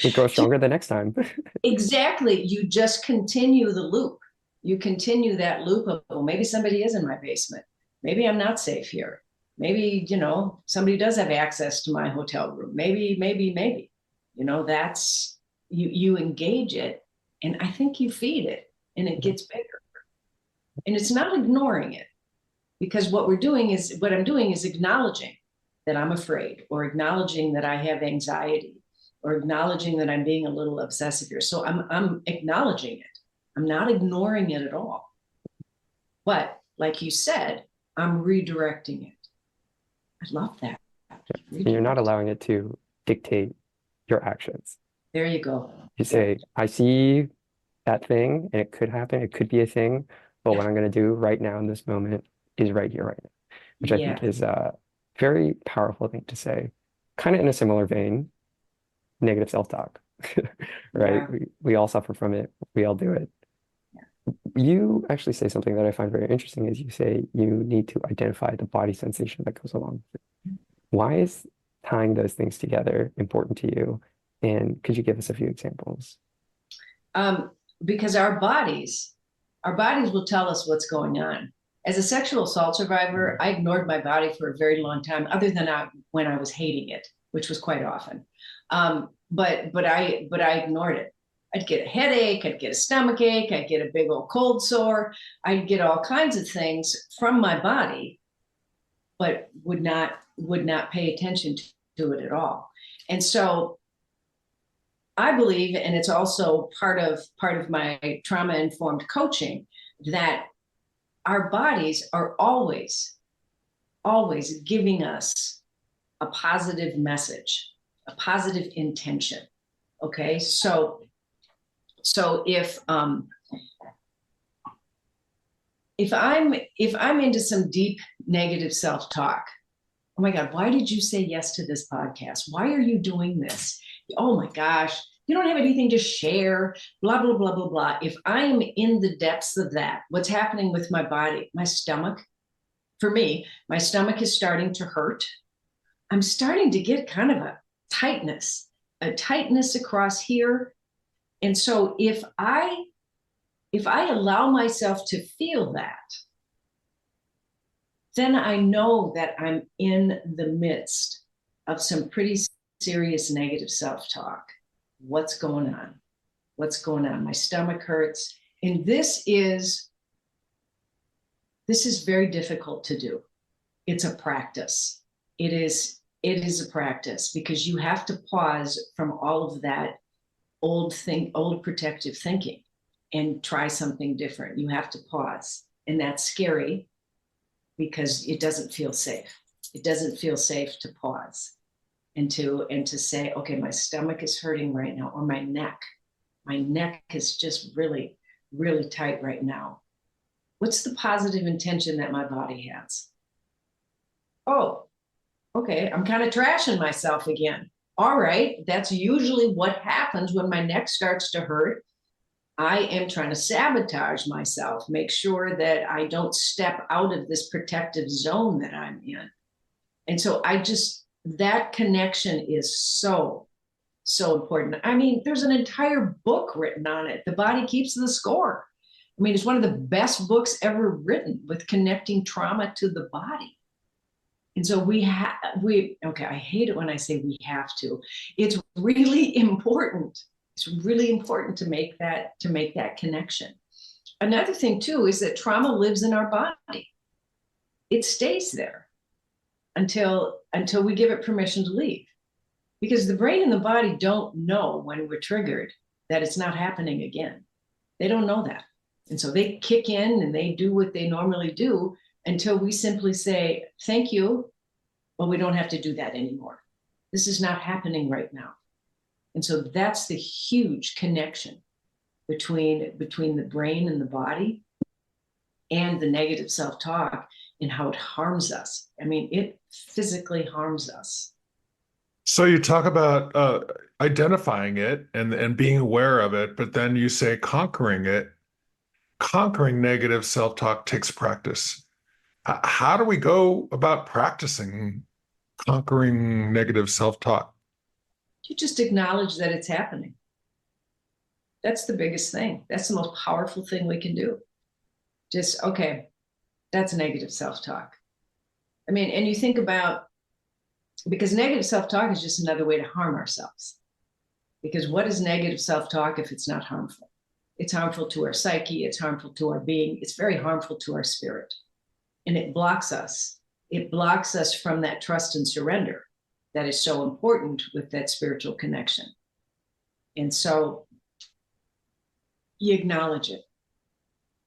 It grows stronger the next time. Exactly. You just continue the loop. You continue that loop of, well, maybe somebody is in my basement. Maybe I'm not safe here. Maybe, somebody does have access to my hotel room. Maybe. That's you engage it, and I think you feed it, and it gets bigger. And it's not ignoring it, because what I'm doing is acknowledging that I'm afraid, or acknowledging that I have anxiety, or acknowledging that I'm being a little obsessive here. So I'm acknowledging it. I'm not ignoring it at all. But like you said, I'm redirecting it. I love that. And you're not Redirect. allowing it to dictate your actions. There you go. You say, I see that thing and it could happen, it could be a thing, but what I'm going to do right now in this moment is right here, right now, which I Yeah. think is a very powerful thing to say. Kind of in a similar vein, negative self-talk, right? Yeah. We all suffer from it. We all do it. You actually say something that I find very interesting is you say you need to identify the body sensation that goes along with it. Why is tying those things together important to you? And could you give us a few examples? Because our bodies will tell us what's going on. As a sexual assault survivor, I ignored my body for a very long time, other than when I was hating it, which was quite often. But I ignored it. I'd get a headache, I'd get a stomach ache, I'd get a big old cold sore, I'd get all kinds of things from my body, but would not pay attention to it at all. And so I believe, and it's also part of my trauma-informed coaching, that our bodies are always giving us a positive message, a positive intention. Okay, so if I'm into some deep negative self-talk, oh my God, why did you say yes to this podcast? Why are you doing this? Oh my gosh, you don't have anything to share, blah, blah, blah, blah, blah. If I am in the depths of that, what's happening with my body, my stomach, for me, my stomach is starting to hurt. I'm starting to get kind of a tightness across here. And so if I allow myself to feel that, then I know that I'm in the midst of some pretty serious negative self-talk. What's going on? What's going on? My stomach hurts. And this is very difficult to do. It's a practice. It is a practice, because you have to pause from all of that old protective thinking and try something different. You have to pause. And that's scary, because it doesn't feel safe. It doesn't feel safe to pause and to say, okay, my stomach is hurting right now, or my neck is just really, really tight right now. What's the positive intention that my body has? Oh, okay, I'm kind of trashing myself again. All right, that's usually what happens when my neck starts to hurt. I am trying to sabotage myself, make sure that I don't step out of this protective zone that I'm in. And so that connection is so, so important. I mean, there's an entire book written on it. The Body Keeps the Score. I mean, it's one of the best books ever written, with connecting trauma to the body. And so I hate it when I say we have to. It's really important. It's really important to make that connection. Another thing too is that trauma lives in our body. It stays there until we give it permission to leave. Because the brain and the body don't know, when we're triggered, that it's not happening again. They don't know that. And so they kick in and they do what they normally do until we simply say, thank you, but we don't have to do that anymore. This is not happening right now. And so that's the huge connection between the brain and the body and the negative self-talk and how it harms us. I mean, it physically harms us. So you talk about identifying it and being aware of it, but then you say conquering it. Conquering negative self-talk takes practice. How do we go about practicing conquering negative self-talk? You just acknowledge that it's happening. That's the biggest thing. That's the most powerful thing we can do. Just, okay, that's negative self-talk. I mean, and you think about, because negative self-talk is just another way to harm ourselves. Because what is negative self-talk if it's not harmful? It's harmful to our psyche, it's harmful to our being, it's very harmful to our spirit. And it blocks us. It blocks us from that trust and surrender that is so important with that spiritual connection. And so you acknowledge it.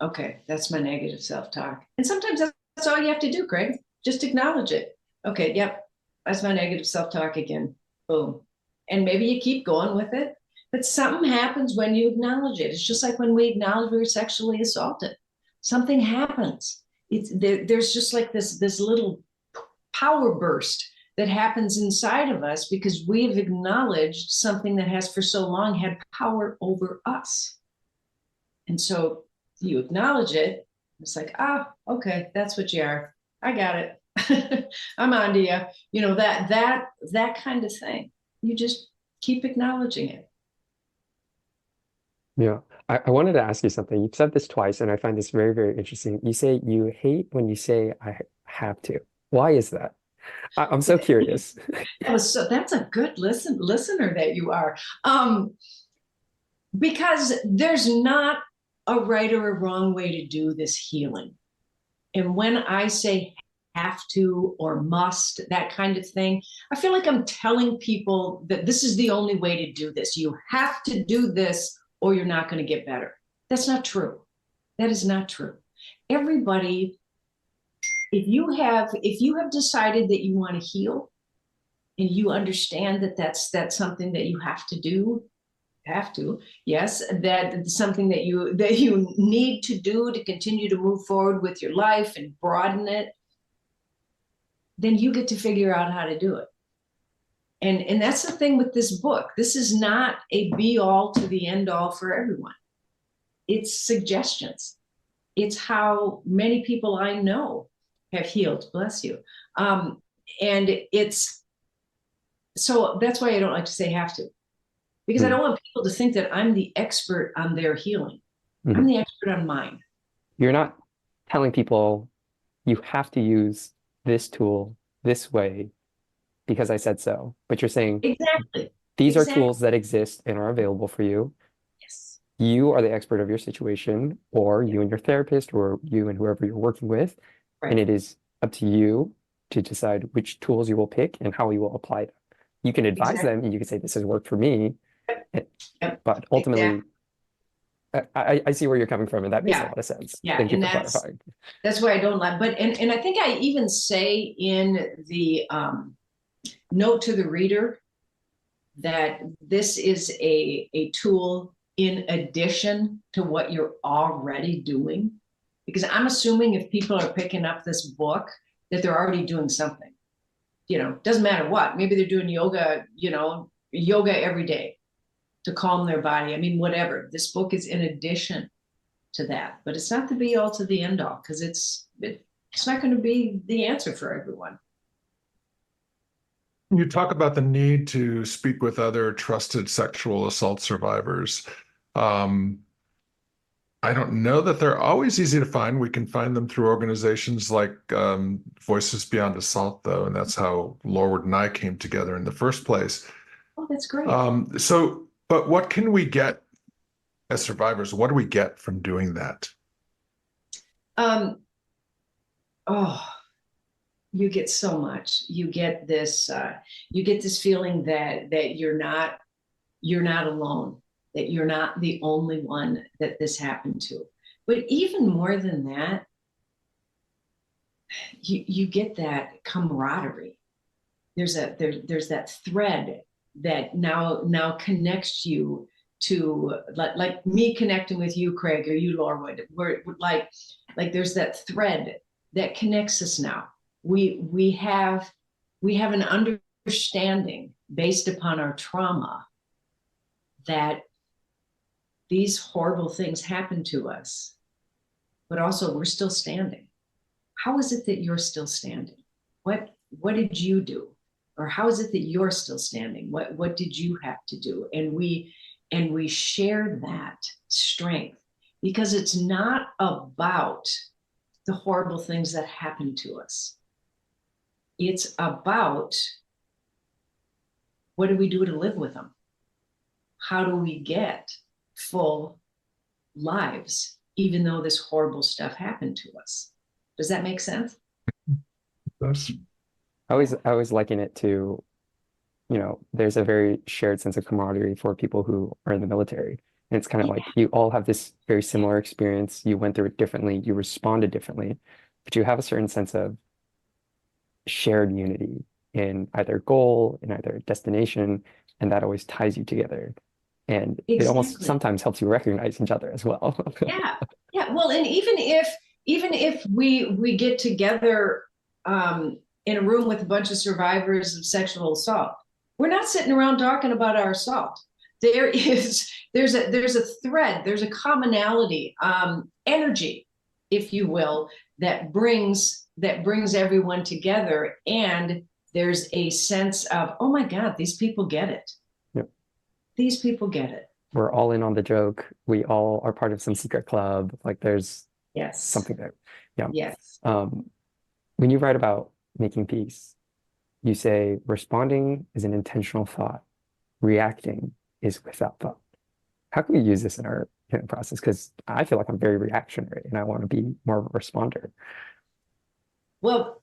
Okay, that's my negative self-talk. And sometimes that's all you have to do, Craig. Just acknowledge it. Okay, yep, that's my negative self-talk again. Boom. And maybe you keep going with it, but something happens when you acknowledge it. It's just like when we acknowledge we were sexually assaulted. Something happens. There's just like this little power burst that happens inside of us because we've acknowledged something that has for so long had power over us. And so you acknowledge it. It's like, okay, that's what you are. I got it. I'm on to you. You know, that kind of thing. You just keep acknowledging it. Yeah. I wanted to ask you something. You've said this twice, and I find this very, very interesting. You say you hate when you say I have to. Why is that? I'm so curious. That's a good listener that you are. Because there's not a right or a wrong way to do this healing. And when I say have to or must, that kind of thing, I feel like I'm telling people that this is the only way to do this. You have to do this or you're not going to get better. That's not true. That is not true. Everybody, if you have decided that you want to heal and you understand that that's something that you have to do, yes, that it's something that you need to do to continue to move forward with your life and broaden it, then you get to figure out how to do it. And that's the thing with this book. This is not a be all to the end all for everyone. It's suggestions. It's how many people I know have healed, bless you. And it's, so that's why I don't like to say have to, because I don't want people to think that I'm the expert on their healing. I'm the expert on mine. You're not telling people you have to use this tool this way because I said so, but you're saying exactly these are tools that exist and are available for you. Yes. You are the expert of your situation, or you and your therapist, or you and whoever you're working with. Right. And it is up to you to decide which tools you will pick and how you will apply them. You can advise them and you can say, this has worked for me. But ultimately, I see where you're coming from, and that makes a lot of sense. Yeah. Thank you for clarifying. That's why I don't like, but, and I think I even say in the note to the reader that this is a tool in addition to what you're already doing. Because I'm assuming if people are picking up this book, that they're already doing something. You know, doesn't matter what. Maybe they're doing yoga, yoga every day to calm their body. I mean, whatever. This book is in addition to that, but it's not the be all to the end all, because it's not going to be the answer for everyone. You talk about the need to speak with other trusted sexual assault survivors. I don't know that they're always easy to find. We can find them through organizations like Voices Beyond Assault, though, and that's how Lorward and I came together in the first place. Oh, that's great. But what can we get as survivors? What do we get from doing that? You get so much. You get this feeling that you're not alone, that you're not the only one that this happened to. But even more than that, you get that camaraderie. There's that thread that now connects you to, like me connecting with you, Craig, or you, Lorward. We're like there's that thread that connects us now. We have an understanding based upon our trauma that these horrible things happen to us, but also we're still standing. How is it that you're still standing? What did you do? Or how is it that you're still standing? What did you have to do? And we share that strength, because it's not about the horrible things that happen to us. It's about, what do we do to live with them? How do we get full lives, even though this horrible stuff happened to us? Does that make sense? Yes. I always liken it to, there's a very shared sense of camaraderie for people who are in the military. And it's kind of like you all have this very similar experience. You went through it differently, you responded differently, but you have a certain sense of shared unity in either goal, in either destination, and that always ties you together. And it almost sometimes helps you recognize each other as well. Yeah. Well, and even if we get together in a room with a bunch of survivors of sexual assault, we're not sitting around talking about our assault. There's a thread, there's a commonality, energy, if you will, that brings everyone together, and there's a sense of, oh my God, these people get it. Yep. These people get it. We're all in on the joke. We all are part of some secret club. Like there's something there. Yeah. Yes. When you write about making peace, you say responding is an intentional thought. Reacting is without thought. How can we use this in our process? Because I feel like I'm very reactionary and I want to be more of a responder. Well,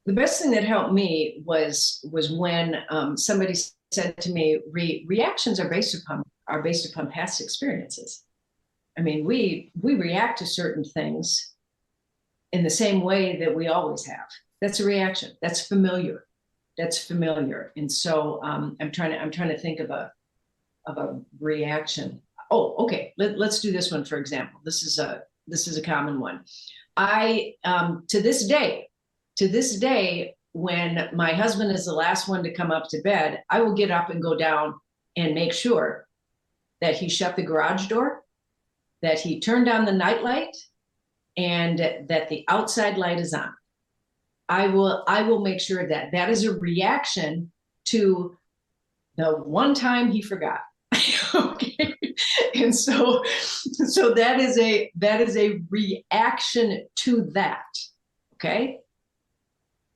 the best thing that helped me was when somebody said to me, reactions are based upon past experiences. I mean, we react to certain things in the same way that we always have. That's a reaction. That's familiar. And so I'm trying to think of a reaction. Oh, okay. Let's do this one, for example. This is a common one. I to this day, when my husband is the last one to come up to bed, I will get up and go down and make sure that he shut the garage door, that he turned on the nightlight, and that the outside light is on. I will make sure that is a reaction to the one time he forgot. Okay. And so that is a reaction to that. Okay.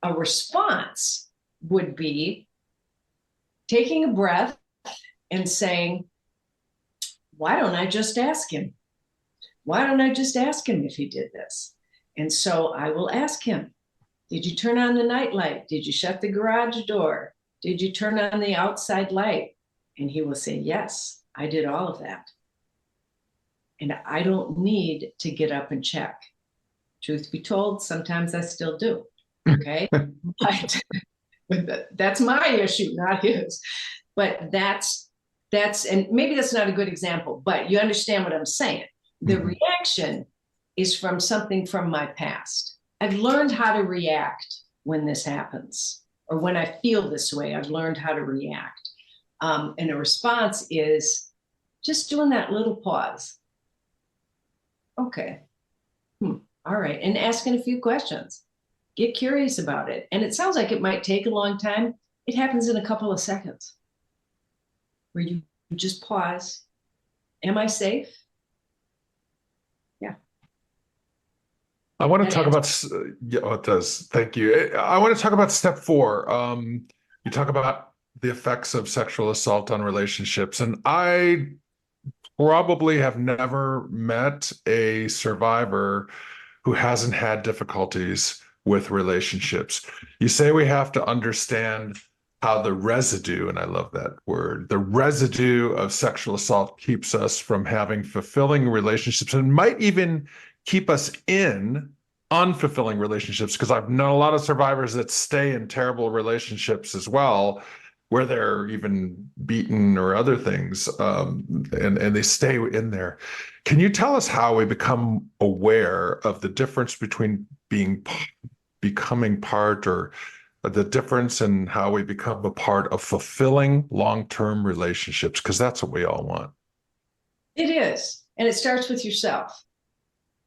A response would be taking a breath and saying, why don't I just ask him? Why don't I just ask him if he did this? And so I will ask him, did you turn on the nightlight? Did you shut the garage door? Did you turn on the outside light? And he will say, yes, I did all of that. And I don't need to get up and check. Truth be told, sometimes I still do. Okay. but that's my issue, not his. But that's, and maybe that's not a good example, but you understand what I'm saying. The reaction is from something from my past. I've learned how to react when this happens, or when I feel this way. I've learned how to react. And a response is just doing that little pause. Okay. All right. And asking a few questions. Get curious about it. And it sounds like it might take a long time. It happens in a couple of seconds, where you just pause. Am I safe? Yeah. I want to talk about, it does. Thank you. I want to talk about step 4. You talk about the effects of sexual assault on relationships. And I probably have never met a survivor who hasn't had difficulties with relationships. You say we have to understand how the residue, and I love that word, the residue of sexual assault keeps us from having fulfilling relationships, and might even keep us in unfulfilling relationships, because I've known a lot of survivors that stay in terrible relationships as well. where they're even beaten or other things, and they stay in there. Can you tell us how we become aware of the difference between becoming part, or the difference in how we become a part of fulfilling long-term relationships? Because that's what we all want. It is. And it starts with yourself.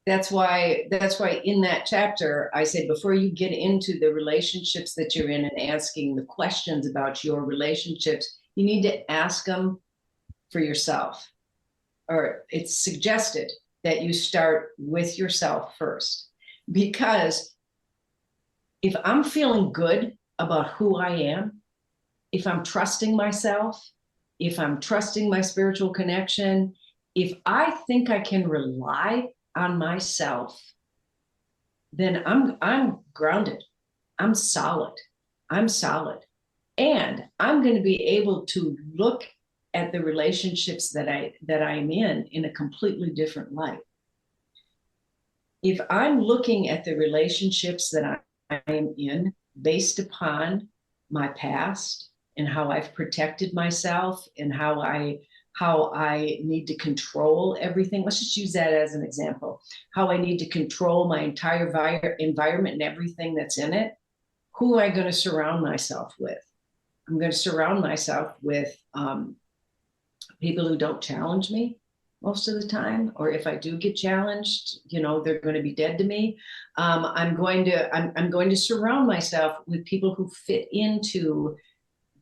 That's why in that chapter, I say, before you get into the relationships that you're in and asking the questions about your relationships, you need to ask them for yourself. Or it's suggested that you start with yourself first. Because if I'm feeling good about who I am, if I'm trusting myself, if I'm trusting my spiritual connection, if I think I can rely on myself, then I'm grounded. I'm solid. I'm solid. And I'm going to be able to look at the relationships that I'm in a completely different light. If I'm looking at the relationships that I am in based upon my past and how I've protected myself and how I need to control everything. Let's just use that as an example. How I need to control my entire environment and everything that's in it. Who am I going to surround myself with? I'm going to surround myself with people who don't challenge me most of the time, or if I do get challenged, they're going to be dead to me. I'm going to surround myself with people who fit into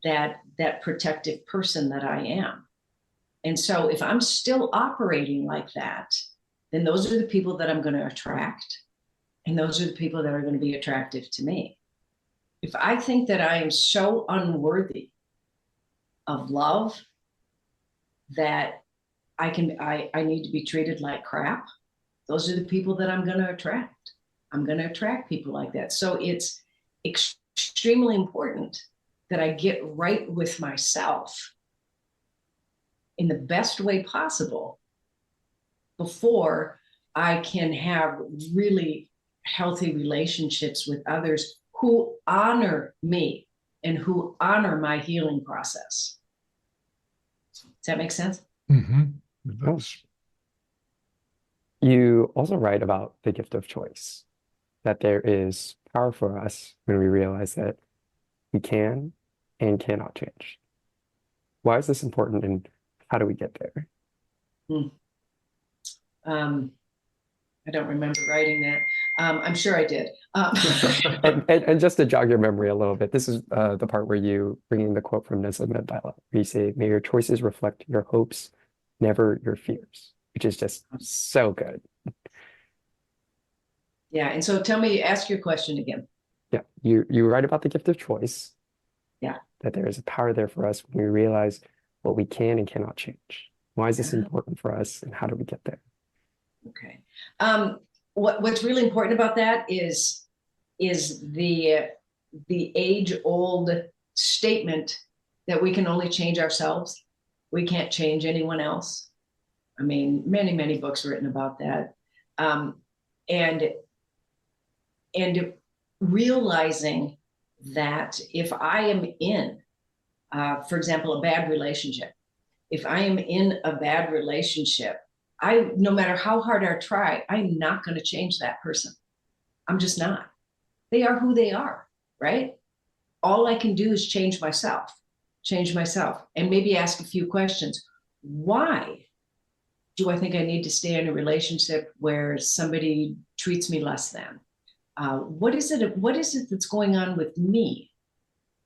that protective person that I am. And so if I'm still operating like that, then those are the people that I'm going to attract. And those are the people that are going to be attractive to me. If I think that I am so unworthy of love that I need to be treated like crap, those are the people that I'm going to attract. I'm going to attract people like that. So it's extremely important that I get right with myself in the best way possible before I can have really healthy relationships with others who honor me and who honor my healing process. Does that make sense? Mm-hmm. You also write about the gift of choice, that there is power for us when we realize that we can and cannot change. Why is this important, and how do we get there? I don't remember writing that. I'm sure I did. And just to jog your memory a little bit, this is the part where you bring in the quote from Nelson Mandela, where you say, "May your choices reflect your hopes, never your fears," which is just so good. Yeah, and so ask your question again. Yeah, you write about the gift of choice. Yeah. That there is a power there for us when we realize what we can and cannot change. Why is this important for us, and how do we get there? Okay. What's really important about that is the age-old statement that we can only change ourselves. We can't change anyone else. I mean, many, many books written about that. And realizing that if I am in, for example, a bad relationship, if I am in a bad relationship, no matter how hard I try, I'm not going to change that person. I'm just not. They are who they are, right? All I can do is change myself, and maybe ask a few questions. Why do I think I need to stay in a relationship where somebody treats me less than? What is it that's going on with me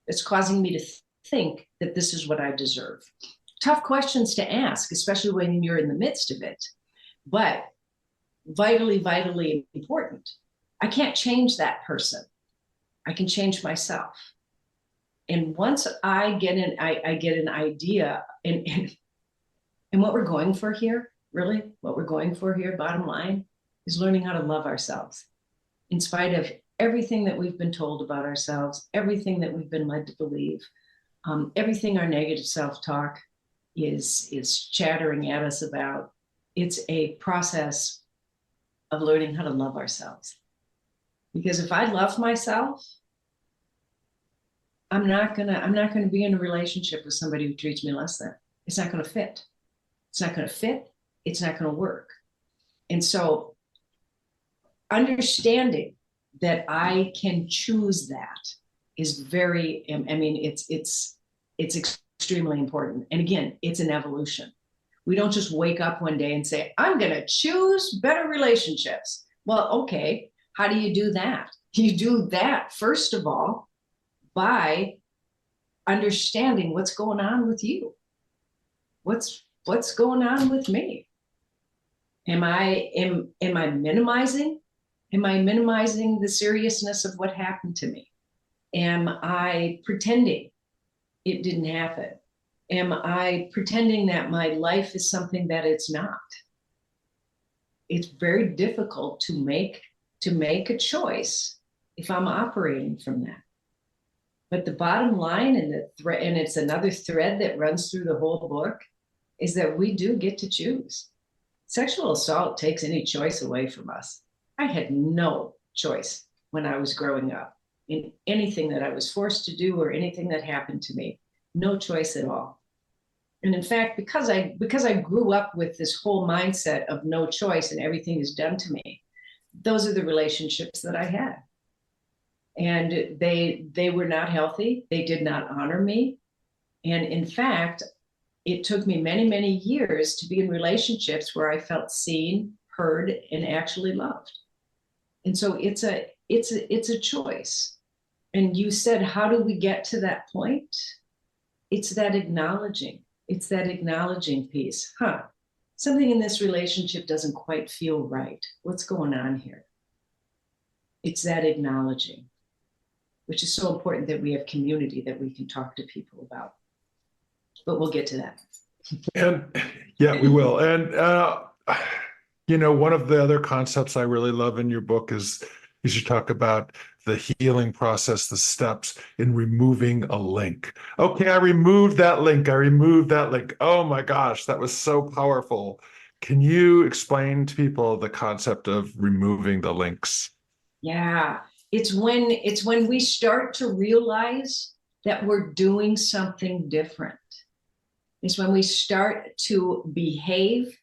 that's causing me to think that this is what I deserve? Tough questions to ask, especially when you're in the midst of it, but vitally, vitally important. I can't change that person. I can change myself. And once I get an idea, and what we're going for here, really, what we're going for here, bottom line, is learning how to love ourselves. In spite of everything that we've been told about ourselves, everything that we've been led to believe, everything our negative self-talk is chattering at us about, it's a process of learning how to love ourselves. Because if I love myself, I'm not gonna be in a relationship with somebody who treats me less than. It's not gonna fit. It's not gonna fit. It's not gonna work. And so understanding that I can choose that is very, I mean, it's extremely important. And again, it's an evolution. We don't just wake up one day and say, I'm going to choose better relationships. Well, okay, how do you do that? You do that, first of all, by understanding what's going on with you. What's going on with me? Am I minimizing? Am I minimizing the seriousness of what happened to me? Am I pretending it didn't happen? Am I pretending that my life is something that it's not? It's very difficult to make a choice if I'm operating from that. But the bottom line, and it's another thread that runs through the whole book, is that we do get to choose. Sexual assault takes any choice away from us. I had no choice when I was growing up in anything that I was forced to do or anything that happened to me. No choice at all. And in fact, because I grew up with this whole mindset of no choice and everything is done to me, those are the relationships that I had. And they were not healthy. They did not honor me. And in fact, it took me many, many years to be in relationships where I felt seen, heard, and actually loved. And so it's a choice. And you said, how do we get to that point? It's that acknowledging. It's that acknowledging piece. Something in this relationship doesn't quite feel right. What's going on here? It's that acknowledging, which is so important that we have community that we can talk to people about. But we'll get to that. And yeah, we will. And, one of the other concepts I really love in your book is you talk about the healing process, the steps in removing a link. Okay, I removed that link. Oh my gosh, that was so powerful. Can you explain to people the concept of removing the links? Yeah, it's when we start to realize that we're doing something different. It's when we start to behave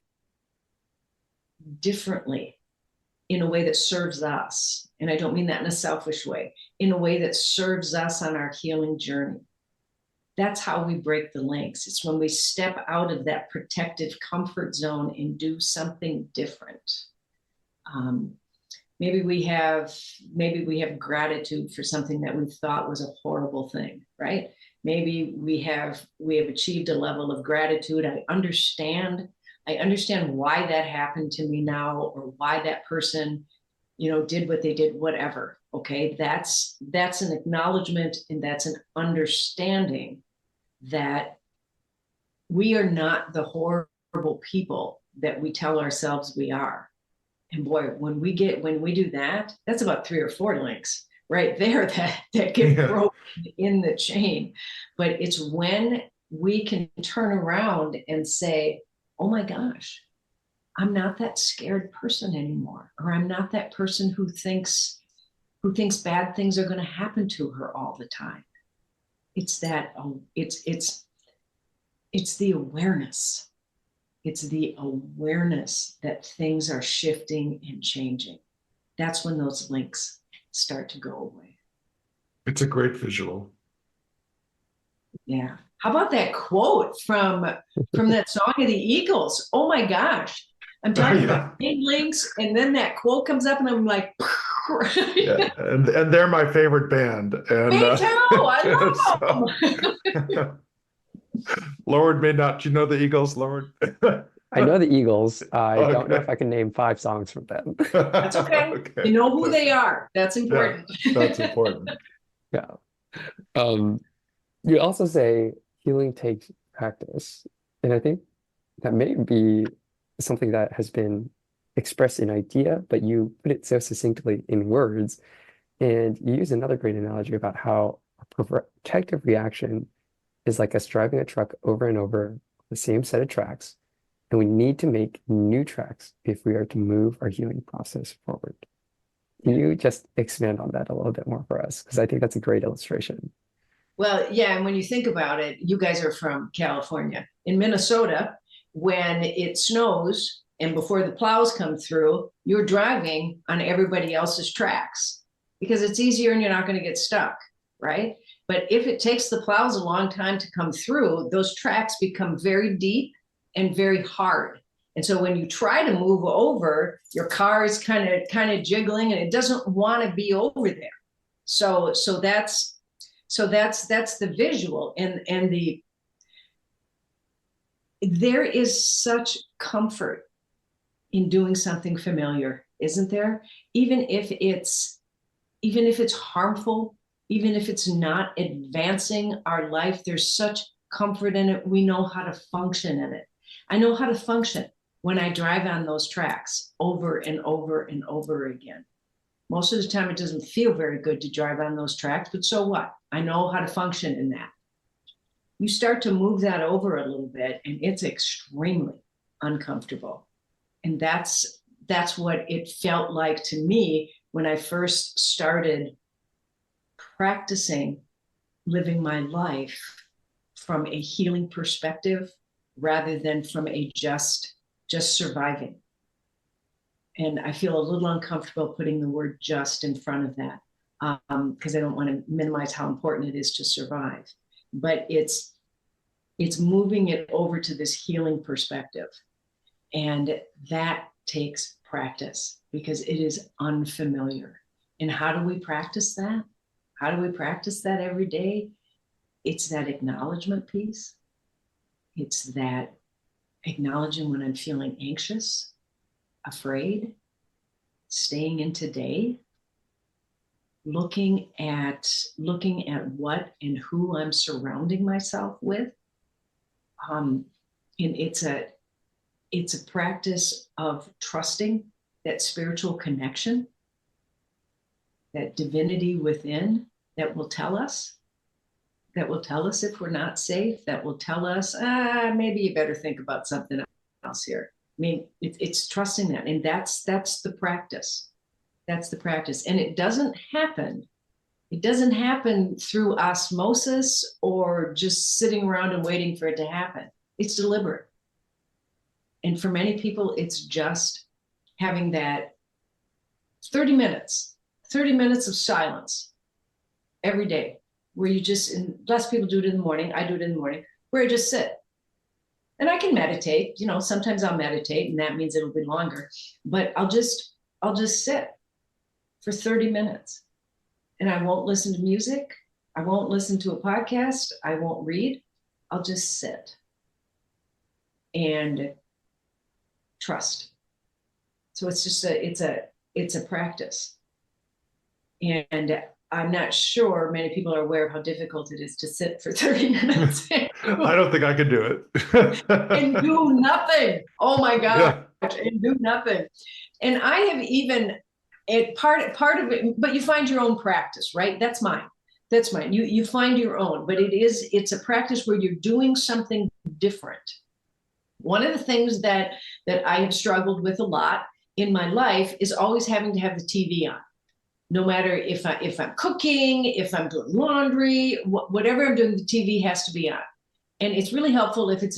differently in a way that serves us. And I don't mean that in a selfish way, in a way that serves us on our healing journey. That's how we break the links. It's when we step out of that protective comfort zone and do something different. Maybe we have gratitude for something that we thought was a horrible thing, right? Maybe we have achieved a level of gratitude. I understand why that happened to me now, or why that person, did what they did, whatever. Okay, that's an acknowledgement, and that's an understanding that we are not the horrible people that we tell ourselves we are. And boy, when we do that, that's about 3 or 4 links right there that get broken in the chain. But it's when we can turn around and say, oh my gosh, I'm not that scared person anymore, or I'm not that person who thinks bad things are going to happen to her all the time. It's that it's the awareness. It's the awareness that things are shifting and changing. That's when those links start to go away. It's a great visual. Yeah. How about that quote from that song of the Eagles? Oh my gosh. I'm talking about big links, and then that quote comes up and I'm like, yeah. And they're my favorite band. And, me too. I love them. Lorward may not. You know the Eagles, Lorward? I know the Eagles. I don't know if I can name 5 songs from them. That's okay. Okay. You know who they are. That's important. Yeah, that's important. Yeah. You also say healing takes practice. And I think that may be something that has been expressed in idea, but you put it so succinctly in words. And you use another great analogy about how a protective reaction is like us driving a truck over and over the same set of tracks. And we need to make new tracks if we are to move our healing process forward. Can you just expand on that a little bit more for us? Because I think that's a great illustration. Well, yeah, and when you think about it, you guys are from California. In Minnesota, when it snows and before the plows come through, you're driving on everybody else's tracks because it's easier and you're not going to get stuck, right? But if it takes the plows a long time to come through, those tracks become very deep and very hard. And so when you try to move over, your car is kind of jiggling and it doesn't want to be over there. So that's the visual, and there is such comfort in doing something familiar, isn't there? Even if it's harmful, even if it's not advancing our life, there's such comfort in it. We know how to function in it. I know how to function when I drive on those tracks over and over and over again. Most of the time, it doesn't feel very good to drive on those tracks, but so what? I know how to function in that. You start to move that over a little bit, and it's extremely uncomfortable. And that's what it felt like to me when I first started practicing living my life from a healing perspective rather than from a just surviving. And I feel a little uncomfortable putting the word just in front of that because I don't want to minimize how important it is to survive. But it's moving it over to this healing perspective. And that takes practice because it is unfamiliar. And how do we practice that? How do we practice that every day? It's that acknowledgement piece. It's that acknowledging when I'm feeling anxious, afraid, staying in today, looking at what and who I'm surrounding myself with. And it's a practice of trusting that spiritual connection, that divinity within that will tell us if we're not safe, that will tell us, maybe you better think about something else here. I mean, it's trusting that. And that's the practice. That's the practice. And it doesn't happen through osmosis or just sitting around and waiting for it to happen. It's deliberate. And for many people, it's just having that 30 minutes of silence every day where you just, and less people do it in the morning. I do it in the morning where I just sit. And I can meditate, sometimes I'll meditate and that means it'll be longer, but I'll just sit for 30 minutes and I won't listen to music. I won't listen to a podcast. I won't read. I'll just sit and trust. So it's just it's a practice. And I'm not sure many people are aware of how difficult it is to sit for 30 minutes. I don't think I could do it. And do nothing. Oh my God. Yeah. And do nothing. And I have even part of it, but you find your own practice, right? That's mine. You find your own, but it's a practice where you're doing something different. One of the things that I have struggled with a lot in my life is always having to have the TV on. No matter if I'm cooking, if I'm doing laundry, whatever I'm doing, the TV has to be on. And it's really helpful if it's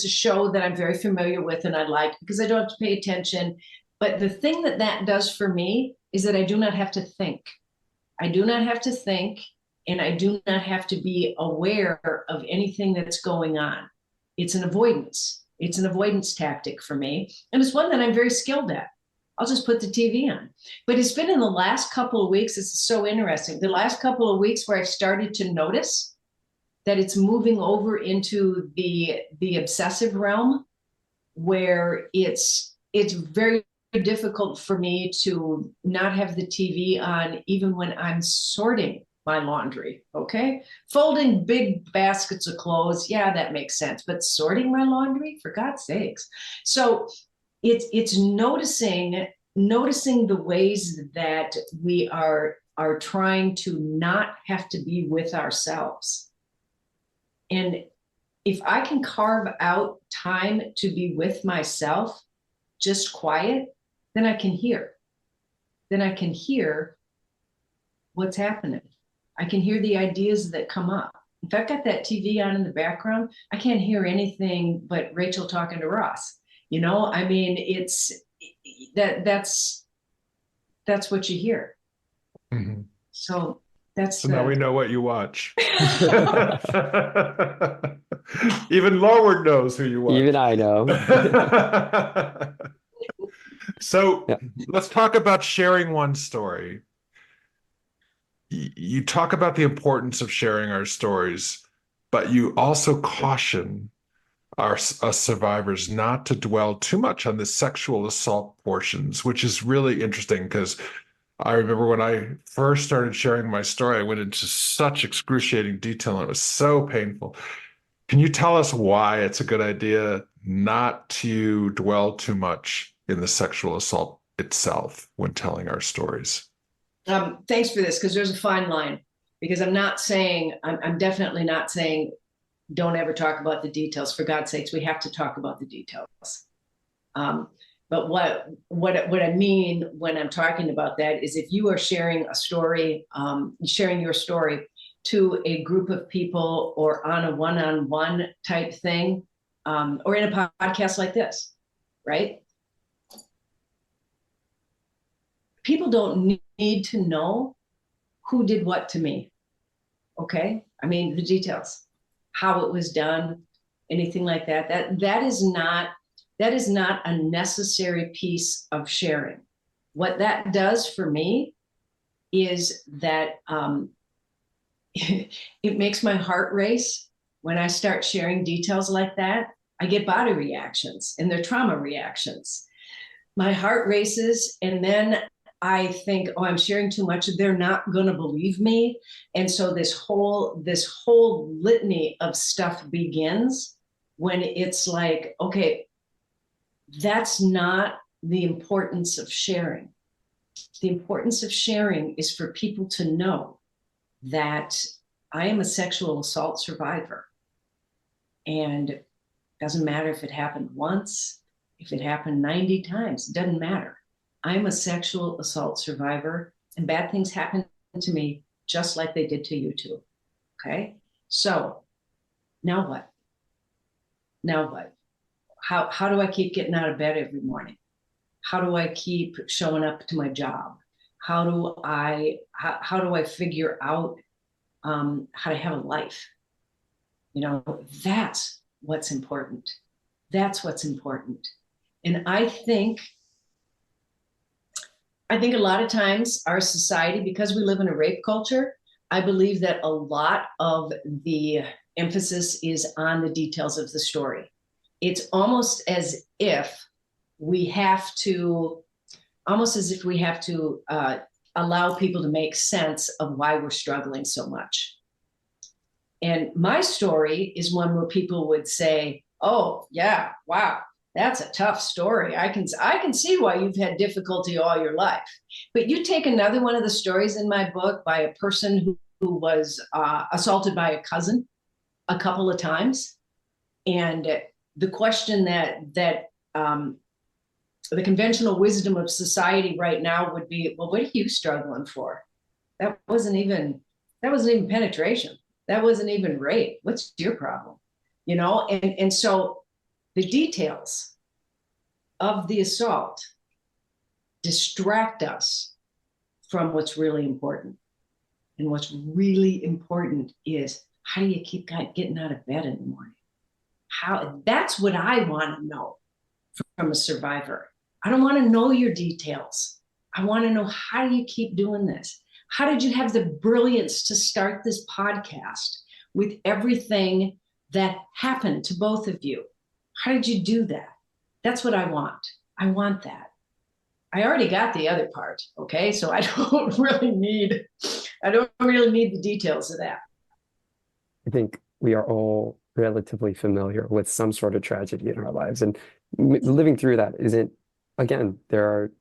a show that I'm very familiar with and I like, because I don't have to pay attention. But the thing that does for me is that I do not have to think. I do not have to think, and I do not have to be aware of anything that's going on. It's an avoidance. It's an avoidance tactic for me. And it's one that I'm very skilled at. I'll just put the TV on. But it's been in the last couple of weeks, this is so interesting, the last couple of weeks where I've started to notice that it's moving over into the obsessive realm, where it's very difficult for me to not have the TV on even when I'm sorting my laundry, okay? Folding big baskets of clothes, yeah, that makes sense. But sorting my laundry, for God's sakes. So it's noticing the ways that we are trying to not have to be with ourselves. And if I can carve out time to be with myself, just quiet, then I can hear. Then I can hear what's happening. I can hear the ideas that come up. if I've got that TV on in the background, I can't hear anything but Rachel talking to Ross. I mean, that's what you hear. Mhm. So that's So now we know what you watch. Even Lorward knows who you watch. Even I know. So Yeah. let's talk about sharing one story. You talk about the importance of sharing our stories, but you also caution us survivors not to dwell too much on the sexual assault portions, which is really interesting because I remember when I first started sharing my story, I went into such excruciating detail and it was so painful. Can you tell us why it's a good idea not to dwell too much in the sexual assault itself when telling our stories? Thanks for this, because there's a fine line. Because I'm definitely not saying don't ever talk about the details. For God's sakes, we have to talk about the details. But what I mean when I'm talking about that is if you are sharing a story, sharing your story to a group of people or on a one-on-one type thing, or in a podcast like this, right? People don't need to know who did what to me. Okay? I mean, the details, how it was done, anything like that. That is not a necessary piece of sharing. What that does for me is that it makes my heart race when I start sharing details like that. I get body reactions and they're trauma reactions. My heart races, and then I think, oh, I'm sharing too much. They're not going to believe me. And so this whole litany of stuff begins when it's like, okay, that's not the importance of sharing. The importance of sharing is for people to know that I am a sexual assault survivor. And it doesn't matter if it happened once, if it happened 90 times, it doesn't matter. I'm a sexual assault survivor, and bad things happen to me just like they did to you too. Okay? So now what? Now what? How do I keep getting out of bed every morning? How do I keep showing up to my job? How do I figure out how to have a life? That's what's important. That's what's important. And I think a lot of times our society, because we live in a rape culture, I believe that a lot of the emphasis is on the details of the story. It's almost as if we have to allow people to make sense of why we're struggling so much. And my story is one where people would say, oh, yeah, wow, that's a tough story. I can see why you've had difficulty all your life. But you take another one of the stories in my book by a person who was assaulted by a cousin a couple of times. And the question that the conventional wisdom of society right now would be, well, what are you struggling for? That wasn't even penetration. That wasn't even rape. What's your problem? And so the details of the assault distract us from what's really important. And what's really important is, how do you keep getting out of bed in the morning? That's what I want to know from a survivor. I don't want to know your details. I want to know, how do you keep doing this? How did you have the brilliance to start this podcast with everything that happened to both of you? How did you do that? That's what I want. I want that. I already got the other part, okay? So I don't really need the details of that. I think we are all relatively familiar with some sort of tragedy in our lives, and living through that isn't, again, there are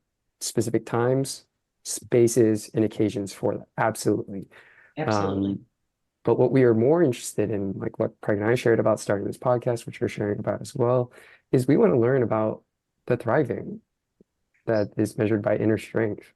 specific times, spaces, and occasions for that. Absolutely. Absolutely. But what we are more interested in, like what Craig and I shared about starting this podcast, which you're sharing about as well, is we want to learn about the thriving that is measured by inner strength,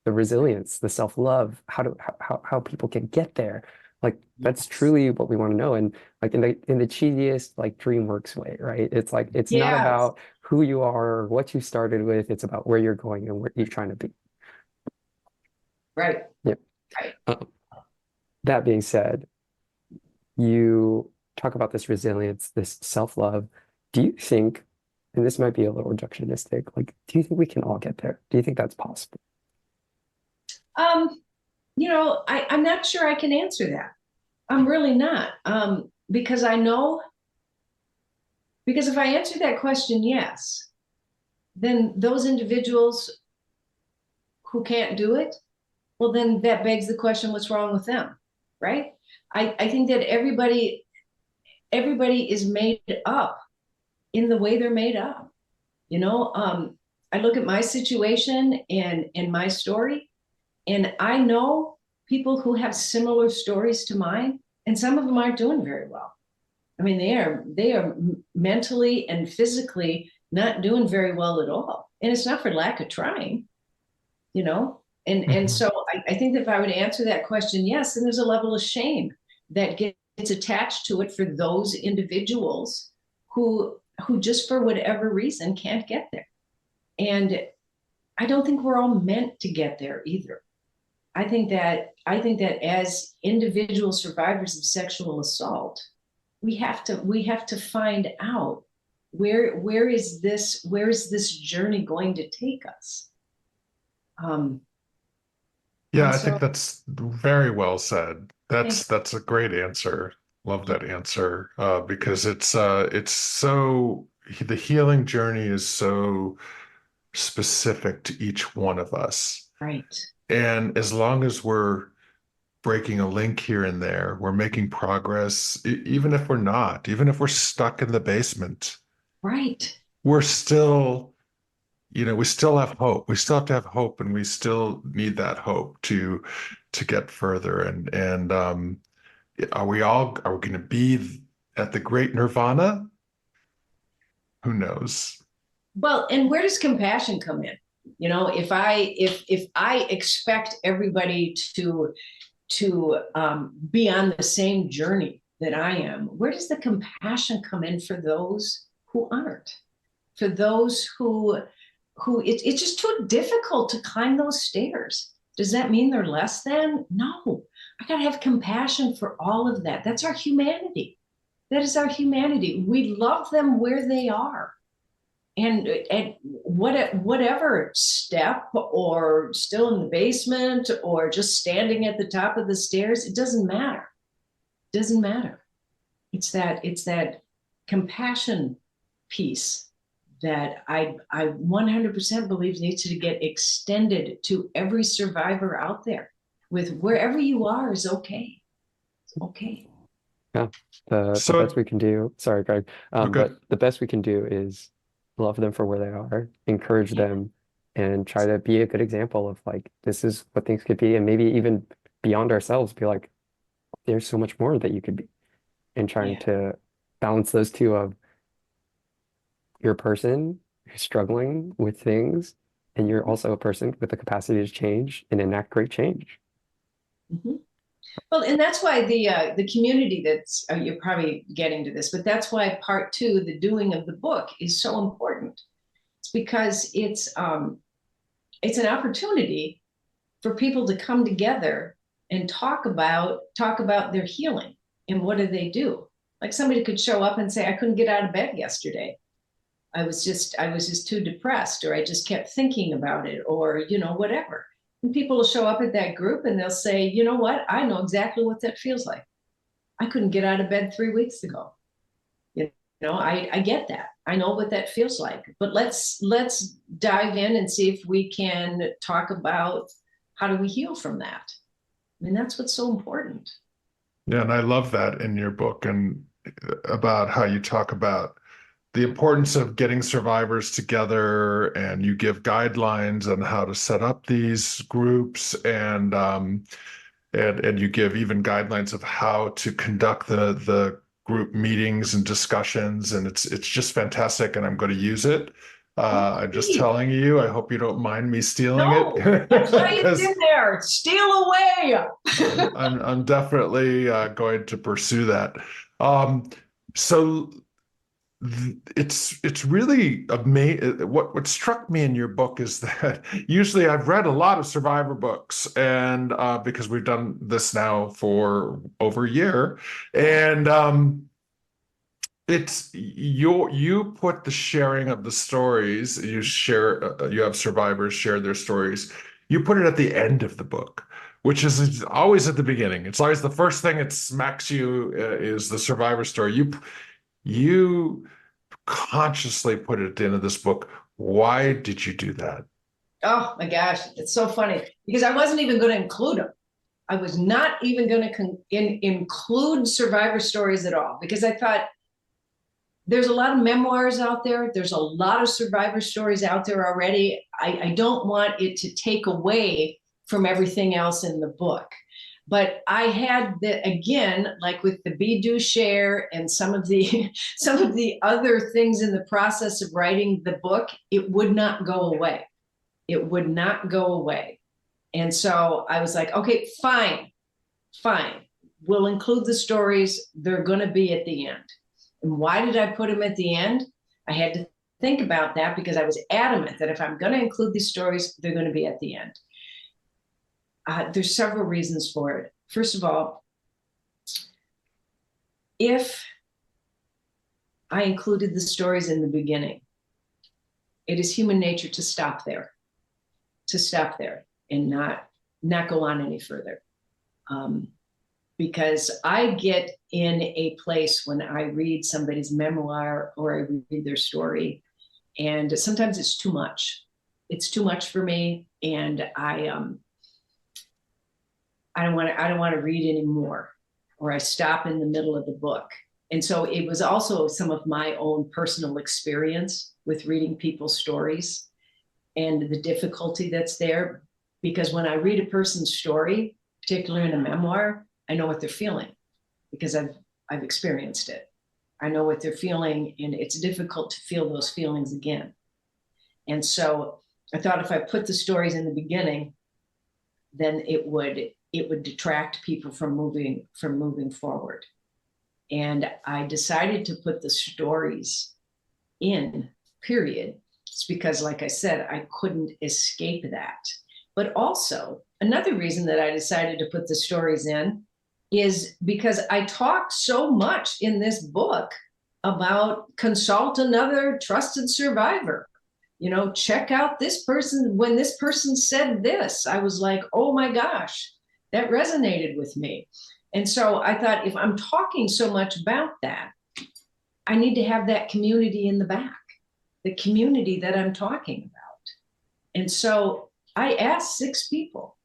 the resilience, the self-love, how people can get there. Like that's truly what we want to know. And like in the cheesiest like DreamWorks way, right? It's like it's not Yes, about who you are or what you started with. It's about where you're going and where you're trying to be. right, Yeah. right. That being said, you talk about this resilience, this self-love. Do you think, and this might be a little reductionistic, like, do you think we can all get there? Do you think that's possible? Um, I'm not sure I can answer that. I'm really not. Because I know, because if I answer that question, yes, then those individuals who can't do it, well, then that begs the question, what's wrong with them? Right? I think that everybody is made up in the way they're made up. I look at my situation and my story, and I know people who have similar stories to mine, and some of them aren't doing very well. I mean, they are mentally and physically not doing very well at all. And it's not for lack of trying, you know? And Mhm. so I think that if I were to answer that question, yes, then there's a level of shame that gets attached to it for those individuals who just for whatever reason can't get there. And I don't think we're all meant to get there either. I think that as individual survivors of sexual assault, we have to find out where is this journey going to take us. Um, Yeah, and I think so that's very well said. thank That's a great answer. Love you. that answer. Because it's so the healing journey is so specific to each one of us. Right, And as long as we're breaking a link here and there, we're making progress, even if we're not, even if we're stuck in the basement, right. we're still, we still have hope. We still have to have hope, and we still need that hope to get further. And are we going to be at the great nirvana? Who knows? Well, and where does compassion come in? If I expect everybody to be on the same journey that I am, where does the compassion come in for those who aren't? For those who it's just too difficult to climb those stairs. Does that mean they're less than? No. I got to have compassion for all of that. That's our humanity. That is our humanity. We love them where they are. And whatever step, or still in the basement, or just standing at the top of the stairs, it doesn't matter. It doesn't matter. It's that compassion piece that I 100% believe needs to get extended to every survivor out there. With wherever you are is okay. It's okay. Yeah. The best So we can do, sorry, Greg, we're good. but the best we can do is love them for where they are, encourage Yeah. them, and try to be a good example of like this is what things could be, and maybe even beyond ourselves, be like, there's so much more that you could be, and trying Yeah. to balance those two of you're a person who's struggling with things, and you're also a person with the capacity to change and enact great change. Mm-hmm. Well, and that's why the community that's you're probably getting to this, but that's why part two, the doing of the book, is so important. It's because it's an opportunity for people to come together and talk about their healing and what do they do. Like somebody could show up and say, I couldn't get out of bed yesterday. I was just too depressed, or I just kept thinking about it, or whatever. And people will show up at that group and they'll say, you know what, I know exactly what that feels like. I couldn't get out of bed 3 weeks ago. I get that. I know what that feels like. But let's dive in and see if we can talk about how do we heal from that. I mean, that's what's so important. Yeah, and I love that in your book, and about how you talk about the importance of getting survivors together, and you give guidelines on how to set up these groups, and you give even guidelines of how to conduct the group meetings and discussions, and it's just fantastic, and I'm going to use it. I'm just Please. telling you, I hope you don't mind me stealing No, it. that's why it's 'Cause in there. Steal away. I'm definitely going to pursue that. So it's really amazing. What struck me in your book is that usually I've read a lot of survivor books, and because we've done this now for over a year, and it's you put the sharing of the stories. You share, you have survivors share their stories. You put it at the end of the book, which is always at the beginning. It's always the first thing it smacks you, is the survivor story. You consciously put it at the end of this book. Why did you do that? Oh my gosh, it's so funny because I wasn't even going to include them. I was not even going to include survivor stories at all because I thought there's a lot of memoirs out there. There's a lot of survivor stories out there already. I don't want it to take away from everything else in the book. But I had the, again, like with the Be Do Share and some of the other things in the process of writing the book, it would not go away. It would not go away. And so I was like, okay, fine. We'll include the stories. They're going to be at the end. And why did I put them at the end? I had to think about that because I was adamant that if I'm going to include these stories, they're going to be at the end. There's several reasons for it. First of all, if I included the stories in the beginning, it is human nature to stop there and not go on any further. Because I get in a place when I read somebody's memoir or I read their story, and sometimes it's too much. It's too much for me, and I don't want to read anymore, or I stop in the middle of the book. And so it was also some of my own personal experience with reading people's stories and the difficulty that's there. Because when I read a person's story, particularly in a memoir, I know what they're feeling because I've experienced it. I know what they're feeling, and it's difficult to feel those feelings again. And so I thought if I put the stories in the beginning, then it would detract people from moving forward. And I decided to put the stories in, period. It's because, like I said, I couldn't escape that. But also, another reason that I decided to put the stories in is because I talked so much in this book about consult another trusted survivor. You know, check out this person. When this person said this, I was like, oh my gosh, that resonated with me. And so I thought, if I'm talking so much about that, I need to have that community in the back, the community that I'm talking about. And so I asked 6 people.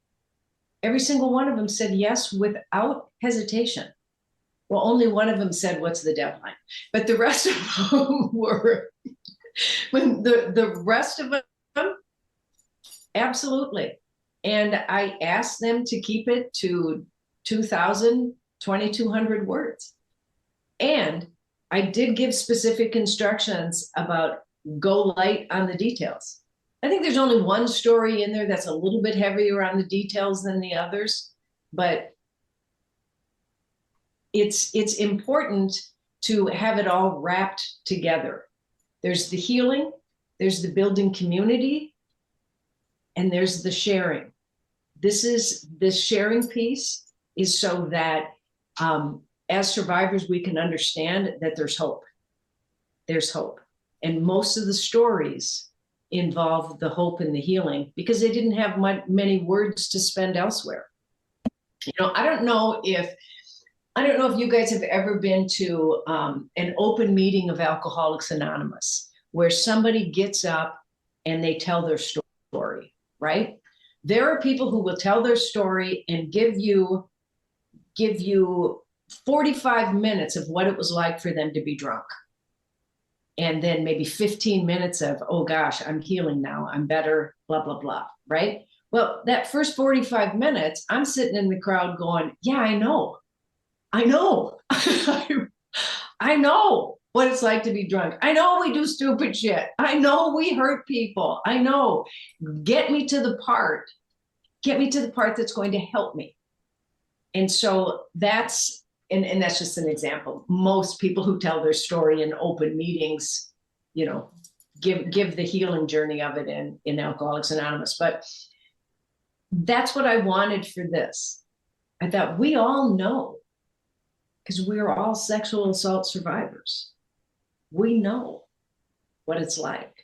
Every single one of them said yes without hesitation. Well, only one of them said, what's the deadline? But the rest of them were, when the rest of them, absolutely. And I asked them to keep it to 2,000, 2,200 words. And I did give specific instructions about go light on the details. I think there's only one story in there that's a little bit heavier on the details than the others, but it's important to have it all wrapped together. There's the healing, there's the building community, and there's the sharing. This sharing piece is so that as survivors, we can understand that there's hope. There's hope. And most of the stories involve the hope and the healing because they didn't have many words to spend elsewhere. You know, I don't know if you guys have ever been to an open meeting of Alcoholics Anonymous where somebody gets up and they tell their story, right? There are people who will tell their story and give you 45 minutes of what it was like for them to be drunk. And then maybe 15 minutes of, oh gosh, I'm healing now, I'm better, blah, blah, blah, right? Well, that first 45 minutes, I'm sitting in the crowd going, yeah, I know. I know. what it's like to be drunk. I know we do stupid shit. I know we hurt people. I know. Get me to the part that's going to help me. And so that's, and that's just an example. Most people who tell their story in open meetings, you know, give the healing journey of it in Alcoholics Anonymous. But that's what I wanted for this. I thought we all know, because we're all sexual assault survivors. We know what it's like.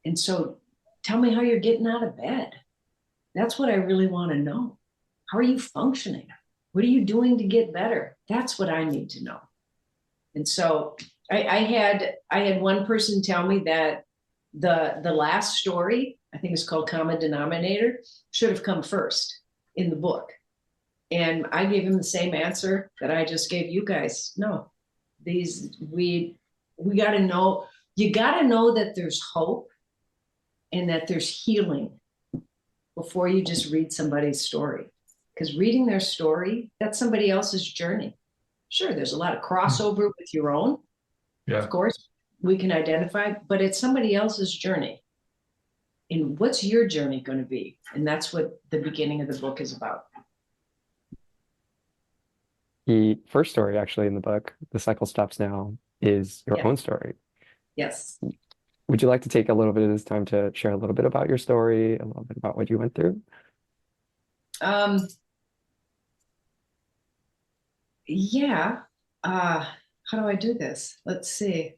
And so tell me how you're getting out of bed. That's what I really want to know. How are you functioning? What are you doing to get better? That's what I need to know. And so I had one person tell me that the last story, I think it's called Common Denominator, should have come first in the book. And I gave him the same answer that I just gave you guys. No, we got to know, you got to know that there's hope and that there's healing before you just read somebody's story. Because reading their story, that's somebody else's journey. Sure, there's a lot of crossover with your own. Yeah. Of course, we can identify, but it's somebody else's journey. And what's your journey going to be? And that's what the beginning of the book is about. The first story actually in the book, The Cycle Stops Now, is your own story. Yes. Would you like to take a little bit of this time to share a little bit about your story, a little bit about what you went through? Yeah. How do I do this? Let's see.